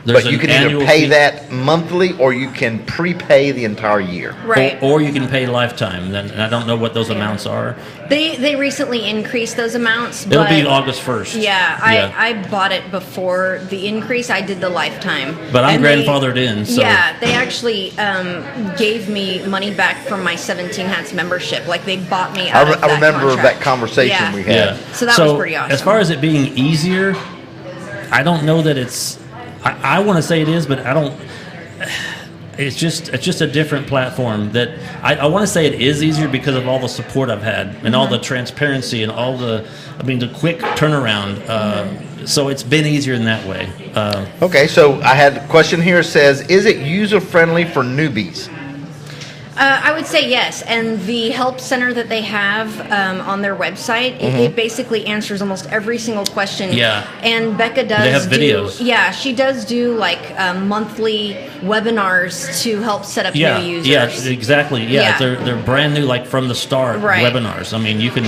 There's But you an can either annual pay fee. that monthly or you can prepay the entire year. Right. Or you can pay lifetime. And I don't know what those amounts are. They recently increased those amounts. It'll but be August 1st. Yeah, I bought it before the increase. I did the lifetime. But I'm And grandfathered in. So. Yeah, they actually gave me money back from my 17 Hats membership. Like they bought me out of that I remember contract. that conversation we had. Yeah. So that was pretty awesome. As far as it being easier, I don't know that it's. I want to say it is, but I don't. It's just a different platform that I want to say it is easier because of all the support I've had and all the transparency and all the quick turnaround. So it's been easier in that way. Okay, so I had a question here. It says, is it user friendly for newbies? I would say yes, and the help center that they have on their website, it basically answers almost every single question. Yeah. And Becca does They have videos. Yeah, she does do like monthly webinars to help set up new users. Yeah, exactly. Yeah, Yeah. they're brand new, like from the start Right. webinars. I mean, you can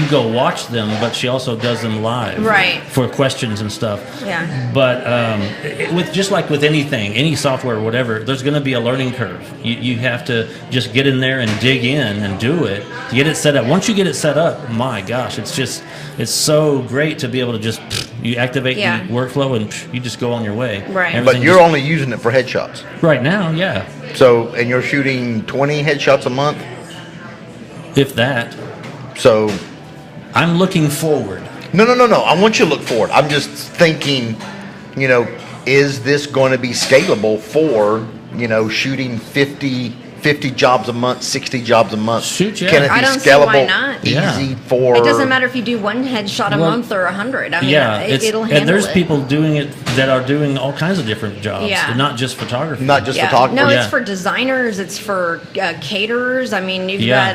go watch them, but she also does them live, Right. for questions and stuff. Yeah. But with just like with anything, any software, or whatever, there's going to be a learning curve. You have to just get in there and dig in and do it to get it set up. Once you get it set up, my gosh, it's so great to be able to just you activate Yeah. the workflow and you just go on your way. Right. But Everything you're just- only using it for headshots. right now, yeah. So, and you're shooting 20 headshots a month. If that, So, I'm looking forward. no. I want you to look forward. I'm just thinking, is this going to be scalable for, shooting 50 jobs a month, 60 jobs a month? Shoot, yeah. Can it be I don't see scalable, why not. Yeah. easy for... It doesn't matter if you do one headshot a Well, month or 100. I mean, Yeah, it'll handle and there's it. people doing it that are doing all kinds of different jobs, Yeah. not just photography. Not just Yeah. photographers. No, Yeah. it's for designers. It's for caterers. I mean, you've Yeah.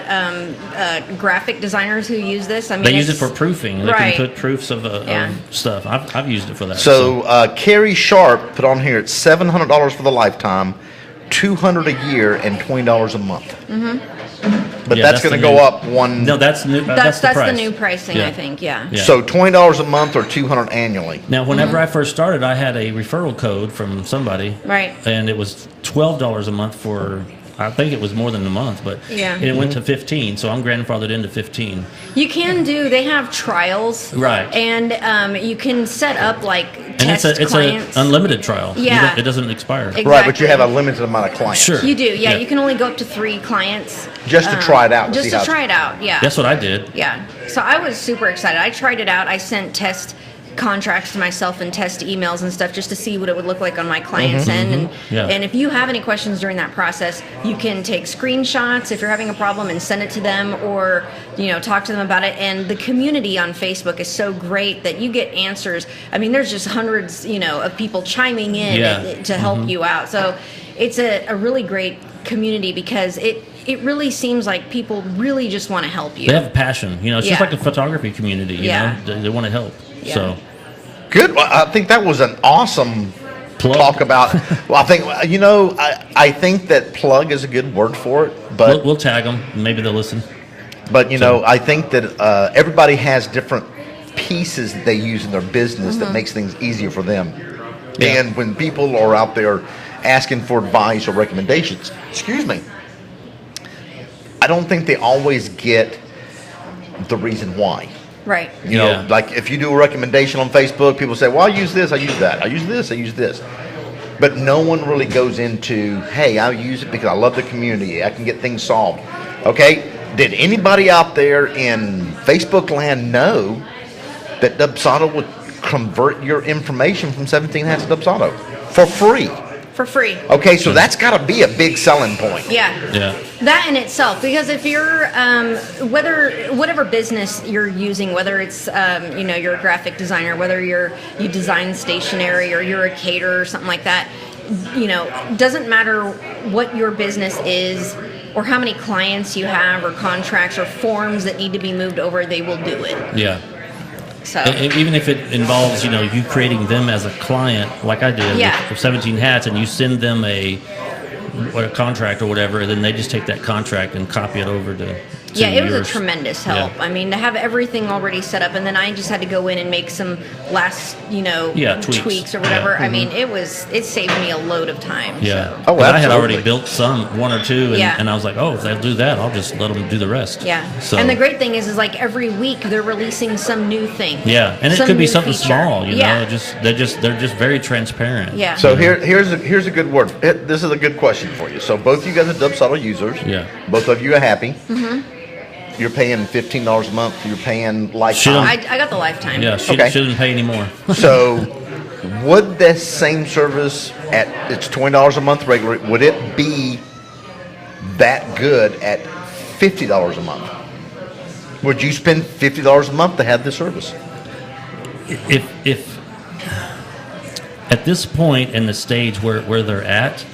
got graphic designers who use this. I mean, They use it it's- for proofing. They Right. can put proofs of Yeah. stuff. I've used it for that. So, Carrie Sharp put on here, it's $700 for the lifetime, $200 a year, and $20 a month. Mm-hmm. But Yeah, that's that's going the to go new- up one. no, that's new. That's the the price. new pricing, Yeah. I think. Yeah. Yeah. So $20 a month or $200 annually. Now, whenever Mm-hmm. I first started, I had a referral code from somebody, Right. and it was $12 a month for. I think it was more than a month, but Yeah. and it went to 15. So I'm grandfathered into 15. You can do. They have trials, Right. And you can set up like And test it's clients. a unlimited trial. Yeah. It doesn't expire. Exactly. Right, but you have a limited amount of clients. Sure. You do. Yeah, Yeah. you can only go up to 3 clients. Just to try it out and Just see to how- try it out. Yeah. That's what I did. Yeah. So I was super excited. I tried it out. I sent test contracts to myself and test emails and stuff just to see what it would look like on my client's end. And Yeah. and if you have any questions during that process, you can take screenshots if you're having a problem and send it to them, or talk to them about it. And the community on Facebook is so great that you get answers. I mean, there's just hundreds of people chiming in Yeah. to help you out. So it's a really great community because it really seems like people really just want to help you. They have a passion. It's just Yeah. like a photography community. Yeah. They want to help. Yeah. So Good. Well, I think that was an awesome Plug. talk about. Well, I think I think that plug is a good word for it, but we'll tag them. Maybe they'll listen. I think that everybody has different pieces that they use in their business that makes things easier for them. Yeah. And when people are out there asking for advice or recommendations, excuse me, I don't think they always get the reason why. Right. Yeah. Like if you do a recommendation on Facebook, people say, well, I use this, I use that, I use this, I use this. But no one really goes into, hey, I use it because I love the community, I can get things solved. Okay, did anybody out there in Facebook land know that Dubsado would convert your information from 17 Hats to Dubsado for free? For free. Okay, so that's got to be a big selling point. Yeah. Yeah. That in itself, because if you're whatever business you're using, whether it's you're a graphic designer, whether you design stationery or you're a caterer or something like that, doesn't matter what your business is or how many clients you have or contracts or forms that need to be moved over, they will do it. Yeah. So Even if it involves, you creating them as a client, like I did Yeah. with 17 Hats, and you send them a contract or whatever, then they just take that contract and copy it over to Yeah, it was yours. a tremendous help. Yeah. I mean, to have everything already set up, and then I just had to go in and make some last, tweaks or whatever. Yeah. I mean, it saved me a load of time. Yeah. So. Oh, 'Cause I had absolutely. already built one or two, Yeah. and I was like, oh, if they'll do that, I'll just let them do the rest. Yeah. So, And the great thing is like every week they're releasing some new thing. yeah, and it Some could be new something feature. small, Yeah. they're just very transparent. Yeah. So here's a good word. This is a good question for you. So both you guys are Dubsado users. Yeah. Both of you are happy. Mm-hmm. You're paying $15 a month. You're paying lifetime. I got the lifetime. Yeah, she Okay. shouldn't pay anymore. So would this same service it's $20 a month regular? Would it be that good at $50 a month? Would you spend $50 a month to have this service? if at this point in the stage where they're at,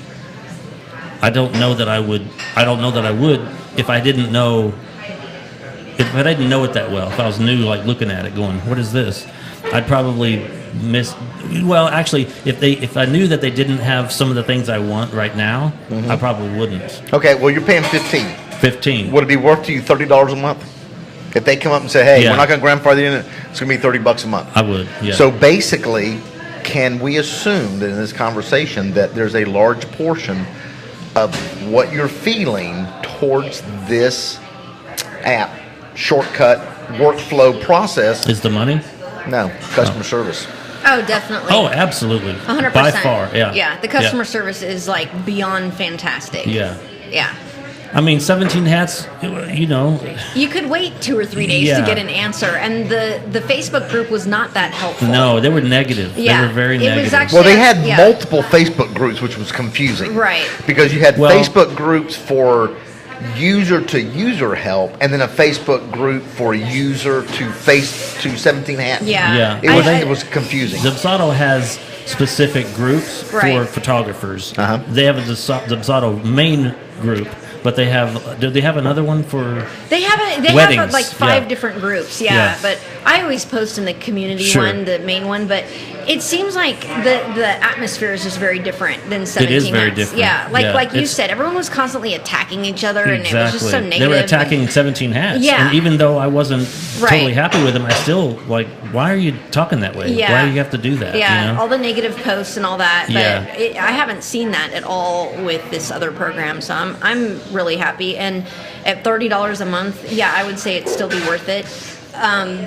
I don't know that I would if I didn't know it that well. If I was new, like looking at it, going, "What is this?" I'd probably miss. Well, actually, if I knew that they didn't have some of the things I want right now, I probably wouldn't. Okay, well you're paying 15. 15. Would it be worth to you $30 a month? If they come up and say, "Hey, Yeah. we're not going to grandfather you in, it's going to be $30 a month." I would. Yeah. So basically, can we assume that in this conversation that there's a large portion of what you're feeling towards this app shortcut workflow process? is the money? No, customer service. Oh, definitely. Oh, absolutely. 100%. By far. Yeah. Yeah. The customer service is like beyond fantastic. Yeah. Yeah. I mean, 17 hats. You could wait 2 or 3 days Yeah. to get an answer, and the Facebook group was not that helpful. No, they were negative. Yeah, They were very it was negative. actually- Well, they had Yeah. multiple Facebook groups, which was confusing. Right. Because you had Well- Facebook groups for user-to-user help, and then a Facebook group for user to 17 hats. Yeah. Yeah. It was confusing. Dubsado has specific groups for Right. photographers. Uh-huh. They have a Dubsado main group, but they have. Do they have another one for? They have Weddings, like 5 yeah. different groups, Yeah. But I always post in the community Sure. one, the main one. But it seems like the atmosphere is just very different than 17 is very hats. different. Yeah, like Yeah, you it's- said, everyone was constantly attacking each other, and it was just so negative. They were attacking 17 hats. Yeah. And even though I wasn't Right. totally happy with them, I still why are you talking that way? Yeah. Why do you have to do that? Yeah, You know? all the negative posts and all that. But Yeah. I haven't seen that at all with this other program, so I'm really happy. And at $30 a month, yeah, I would say it'd still be worth it.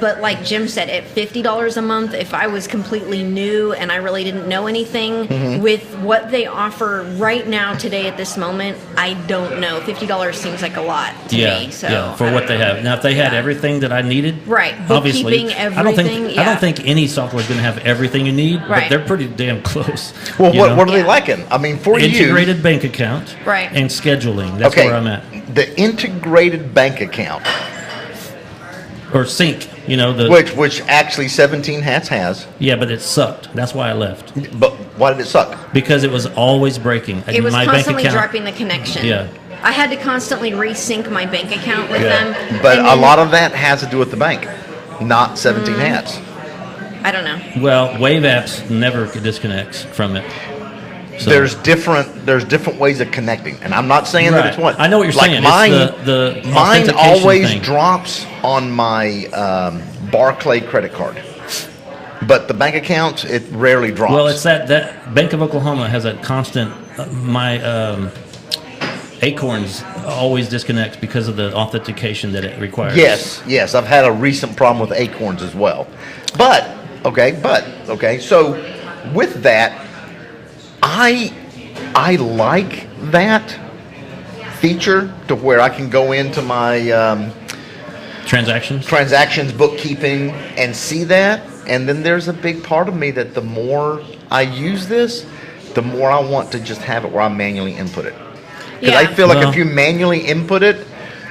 But like Jim said, at $50 a month, if I was completely new and I really didn't know anything, with what they offer right now, today, at this moment, I don't know. $50 seems like a lot to me. So for what they have. Now, if they had Yeah. everything that I needed, Right, obviously, bookkeeping, I don't everything, think any software is going to have everything you need, but Right. they're pretty damn close. Well, you what know? are they Yeah. liking? I mean, for Integrated bank account, Right. and scheduling. That's okay, where I'm at. the integrated bank account, Or sync. The which actually 17 hats has, yeah, but it sucked. That's why I left, but why did it suck? because it was always breaking. it was My constantly bank account, dropping the connection. Yeah. I had to constantly resync my bank account with Yeah. them. But and a then- lot of that has to do with the bank, not 17 hats. I don't know. Well, Wave apps never disconnects from it. So, There's different ways of connecting, and I'm not saying that Right. it's one. I know what you're like saying. Mine, It's the mine authentication always thing. drops on my Barclay credit card, but the bank accounts it rarely drops. Well, it's that Bank of Oklahoma has a constant. My Acorns always disconnects because of the authentication that it requires. yes, I've had a recent problem with Acorns as well. But okay. So with that, I like that feature to where I can go into my Transactions. transactions bookkeeping and see that. And then there's a big part of me that the more I use this, the more I want to just have it where I manually input it. Because I Yeah. feel like Well- if you manually input it,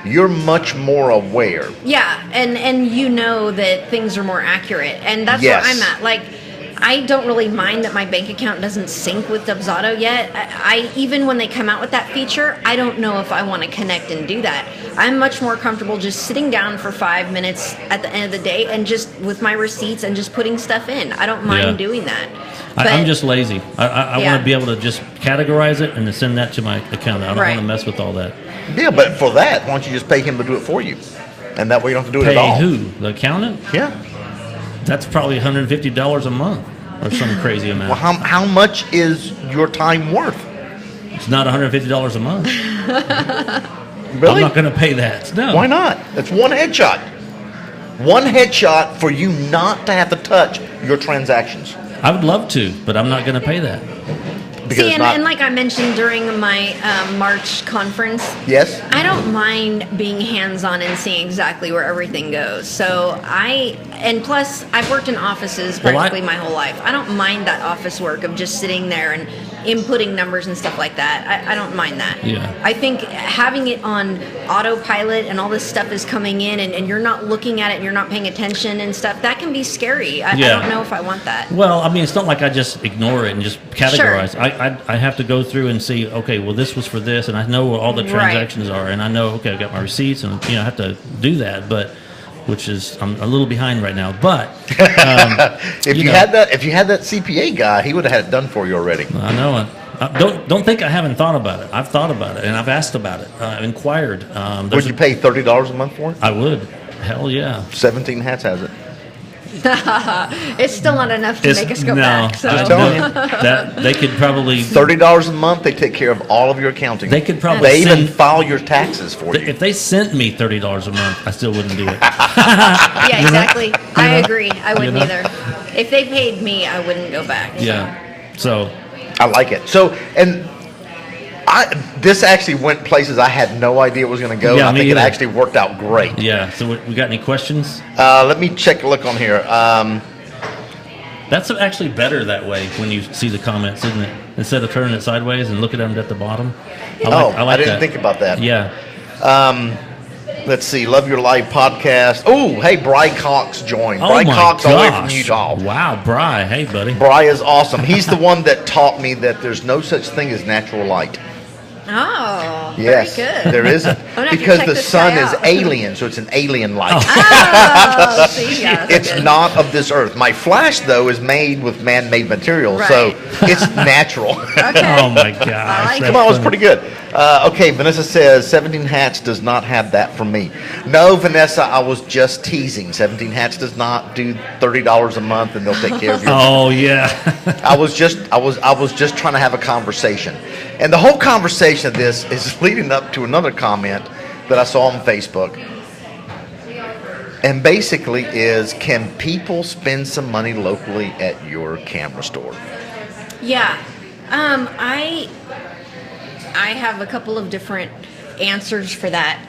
you're much more aware. Yeah, and you know that things are more accurate, and that's Yes. where I'm at. Like, I don't really mind that my bank account doesn't sync with Dubsado yet. I even when they come out with that feature, I don't know if I want to connect and do that. I'm much more comfortable just sitting down for 5 minutes at the end of the day and just with my receipts and just putting stuff in. I don't mind doing that. I'm just lazy. I want to be able to just categorize it and then send that to my account. I don't want to mess with all that. Yeah, but for that, why don't you just pay him to do it for you? And that way you don't have to do it at all. Pay who? The accountant? Yeah. That's probably $150 a month or some crazy amount. Well, how much is your time worth? It's not $150 a month. Really? I'm not going to pay that. No. Why not? It's one headshot. One headshot for you not to have to touch your transactions. I would love to, but I'm not going to pay that. See, and like I mentioned during my March conference, yes, I don't mind being hands-on and seeing exactly where everything goes. So and plus, I've worked in offices practically my whole life. I don't mind that office work of just sitting there and inputting numbers and stuff like that. I don't mind that. Yeah. I think having it on autopilot and all this stuff is coming in and you're not looking at it and you're not paying attention and stuff, that can be scary. I don't know if I want that. Well, I mean, it's not like I just ignore it and just categorize. Sure. I have to go through and see, okay, well, this was for this, and I know where all the transactions are, and I know, okay, I got my receipts, and I have to do that, but which is I'm a little behind right now. But if you had that CPA guy, he would have had it done for you already. I know it. Don't think I haven't thought about it. I've thought about it, and I've asked about it. I've inquired. Would you pay $30 a month for it? I would. Hell yeah. 17 Hats has it. It's still not enough to make us go back. So. I'm telling you. That they could probably $30 a month. They take care of all of your accounting. They could probably even file your taxes for you. If they sent me $30 a month, I still wouldn't do it. Yeah, exactly. I agree. I wouldn't either. If they paid me, I wouldn't go back. Yeah. So I like it. So this actually went places I had no idea it was going to go. Yeah, I think it actually worked out great. Yeah. So we got any questions? Let me check a look on here. That's actually better that way when you see the comments, isn't it? Instead of turning it sideways and looking at them at the bottom. I didn't think about that. Yeah. Let's see. Love Your Live podcast. Oh, hey, Bry Cox joined. Oh Bry my Cox all the way from gosh. Utah. Wow, Bry. Hey, buddy. Bry is awesome. He's the one that taught me that there's no such thing as natural light. Oh, yes, very good. there isn't. Because the sun is alien, so it's an alien light. Oh, see, yeah, it's not of this earth. My flash, though, is made with man-made material, so it's natural. Okay. Oh, my gosh. Come on, it was pretty good. Okay, Vanessa says 17 Hats does not have that from me. No, Vanessa, I was just teasing. 17 Hats does not do $30 a month, and they'll take care of you. Oh, yeah. I was just trying to have a conversation, and the whole conversation of this is leading up to another comment that I saw on Facebook, and basically is, can people spend some money locally at your camera store? Yeah, I have a couple of different answers for that.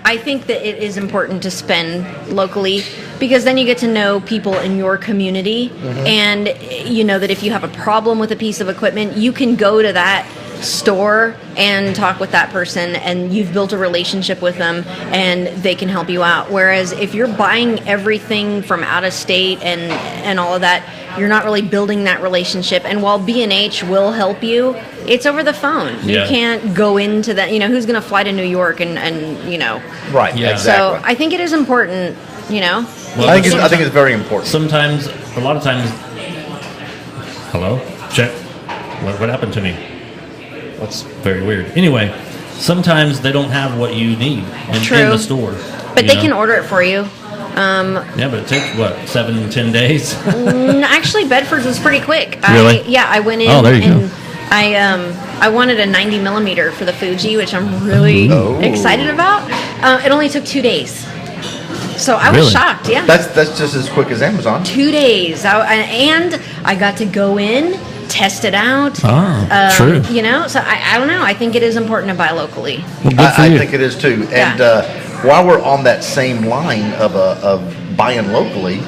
I think that it is important to spend locally because then you get to know people in your community, and you know that if you have a problem with a piece of equipment, you can go to that store and talk with that person, and you've built a relationship with them, and they can help you out. Whereas if you're buying everything from out of state and all of that, you're not really building that relationship. And while B&H will help you, it's over the phone. You can't go into that. You know, who's going to fly to New York and you know. Right. Yeah. Exactly. So I think it is important. You know. Well, I think it's very important. Sometimes, a lot of times. Hello. Check. What happened to me? That's very weird. Anyway, sometimes they don't have what you need in the store. But they can order it for you. Yeah, but it takes, 7-10 days? Actually, Bedford's was pretty quick. Really? I went in and I wanted a 90 millimeter for the Fuji, which I'm really excited about. It only took 2 days. So I was shocked, yeah. That's just as quick as Amazon. 2 days. And I got to go in, test it out. True. You know, so I don't know. I think it is important to buy locally. Well, good for I you. think it is too. And while we're on that same line of buying locally,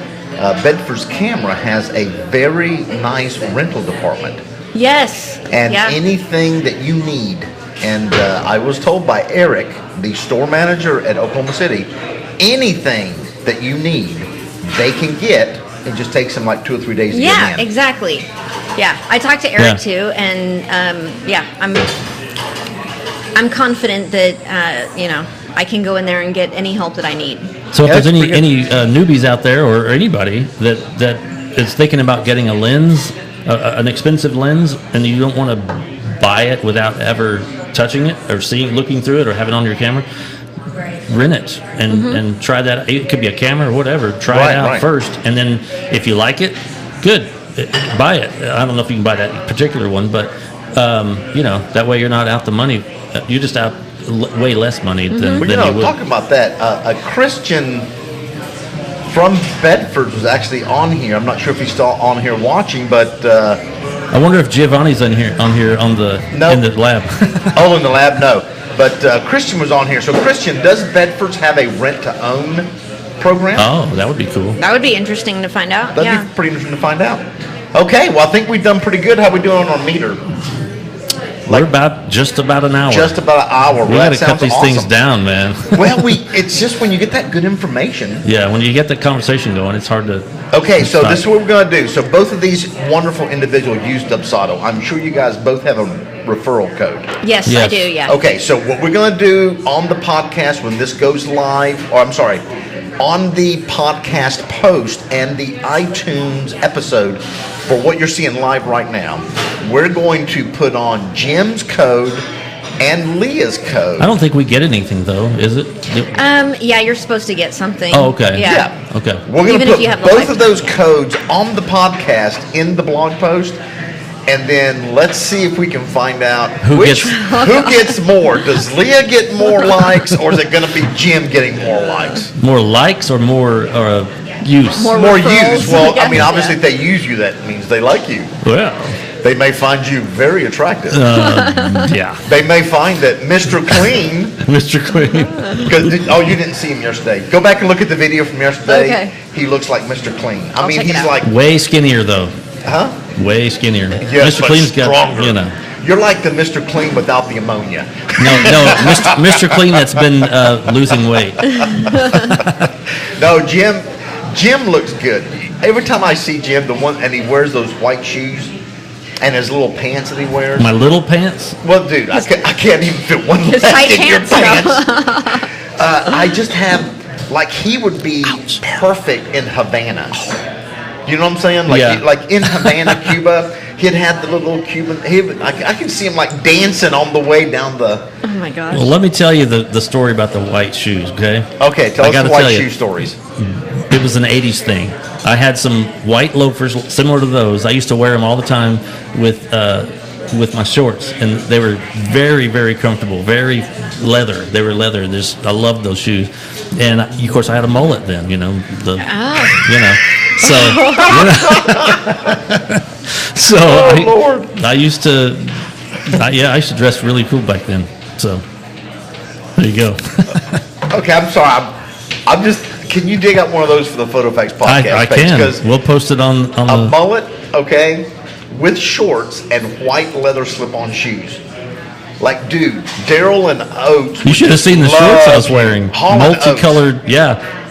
Bedford's Camera has a very nice rental department. Yes. And anything that you need, and I was told by Eric, the store manager at Oklahoma City, anything that you need, they can get it just takes them like 2 or 3 days to Yeah, get in. exactly. Yeah, I talked to Eric too, and I'm confident that I can go in there and get any help that I need. So if Yeah, there's any newbies out there or anybody that is thinking about getting a lens, an expensive lens, and you don't want to buy it without ever touching it or looking through it or have it on your camera, rent it and try that. It could be a camera or whatever. Try it out first, and then if you like it, good, buy it. I don't know if you can buy that particular one, but that way you're not out the money. You're just out way less money than you would. Talking about that, a Christian from Bedford was actually on here. I'm not sure if he's still on here watching, but I wonder if Giovanni's in the in the lab. Oh, in the lab, no. But Christian was on here. So Christian, does Bedford's have a rent-to-own program? Oh, that would be cool. That would be interesting to find out. That'd be pretty interesting to find out. Okay, well, I think we've done pretty good. How we doing on our meter? We're just about an hour. Just about an hour. We got to cut these things down, man. Well, it's just when you get that good information. Yeah, when you get the conversation going, it's hard to. Okay, so this is what we're going to do. So both of these wonderful individuals used Dubsado. I'm sure you guys both have a referral code. Yes, I do, yeah. Okay, so what we're going to do on the podcast when this goes live, on the podcast post and the iTunes episode for what you're seeing live right now, we're going to put on Jim's code and Leah's code. I don't think we get anything though, is it? Yeah, you're supposed to get something. Oh, okay. Yeah. Okay. We're going to Even if put you have the both of lifetime. those codes on the podcast in the blog post, and then let's see if we can find out who gets more. Does Leah get more likes, or is it going to be Jim getting more likes? More likes or more use? More More referrals, use. Well, I I mean, guess, obviously, if they use you, that means they like you. Well, They may find you very attractive. yeah. They may find that Mr. Clean. Mr. Clean. You didn't see him yesterday. Go back and look at the video from yesterday. Okay. He looks like Mr. Clean. I'll check it he's out. like, Way skinnier though. huh? Way skinnier. Yes, Mr. but Clean's stronger. got, You're like the Mr. Clean without the ammonia. No, Mr. Clean that's been losing weight. No, Jim looks good. Every time I see Jim, and he wears those white shoes and his little pants that he wears. My little pants? Well, dude, I can't even fit one His leg tight in your pants, pants. I just have, he would be perfect in Havana. You know what I'm saying? Like in Havana, Cuba, he'd have the little Cuban. I can see him dancing on the way down the. Oh my gosh. Well, let me tell you the story about the white shoes, okay? Okay, tell us gotta the white tell you. shoe stories. It was an 80s thing. I had some white loafers similar to those. I used to wear them all the time with my shorts, and they were very, very comfortable, very leather. They were leather. I loved those shoes. And, of course, I had a mullet then, So, Lord. I used to dress really cool back then. So, there you go. Okay, I'm sorry. I'm just. Can you dig up one of those for the FotoFacts podcast? I page? can. 'Cause We'll post it on a the. mullet, okay, with shorts and white leather slip-on shoes. Dude, Daryl and Oates. You should have seen the shorts I was wearing. Holland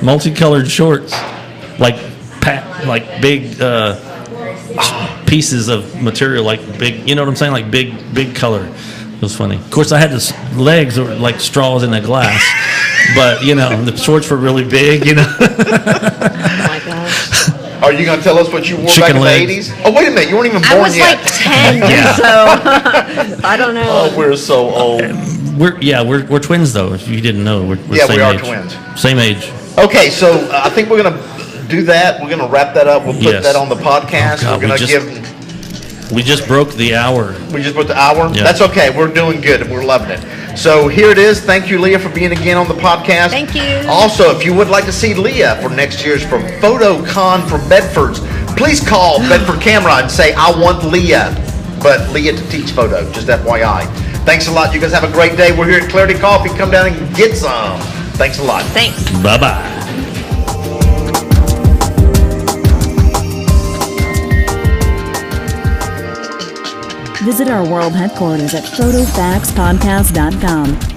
Multicolored shorts, like big pieces of material, big. You know what I'm saying? Like big color. It was funny. Of course, I had the legs that were like straws in a glass, but the shorts were really big. Oh my gosh. Are you going to tell us what you wore Chicken back legs. in the 80s? Oh, wait a minute. You weren't even born I was yet. 10, so I don't know. Oh, we're so old. We're twins though. If you didn't know, we're Yeah, same we are age. twins. Same age. Okay, so I think we're going to do that. We're going to wrap that up. We'll put Yes. that on the podcast. Oh, God, we're going to we just broke the hour. We just put the hour? Yeah. That's okay. We're doing good, and we're loving it. So here it is. Thank you, Leah, for being again on the podcast. Thank you. Also, if you would like to see Leah for next year's from PhotoCon for Bedford's, please call Bedford Camera and say, I want Leah, but Leah to teach photo, just FYI. Thanks a lot. You guys have a great day. We're here at Clarity Coffee. Come down and get some. Thanks a lot. Thanks. Bye-bye. Visit our world headquarters at photofactspodcast.com.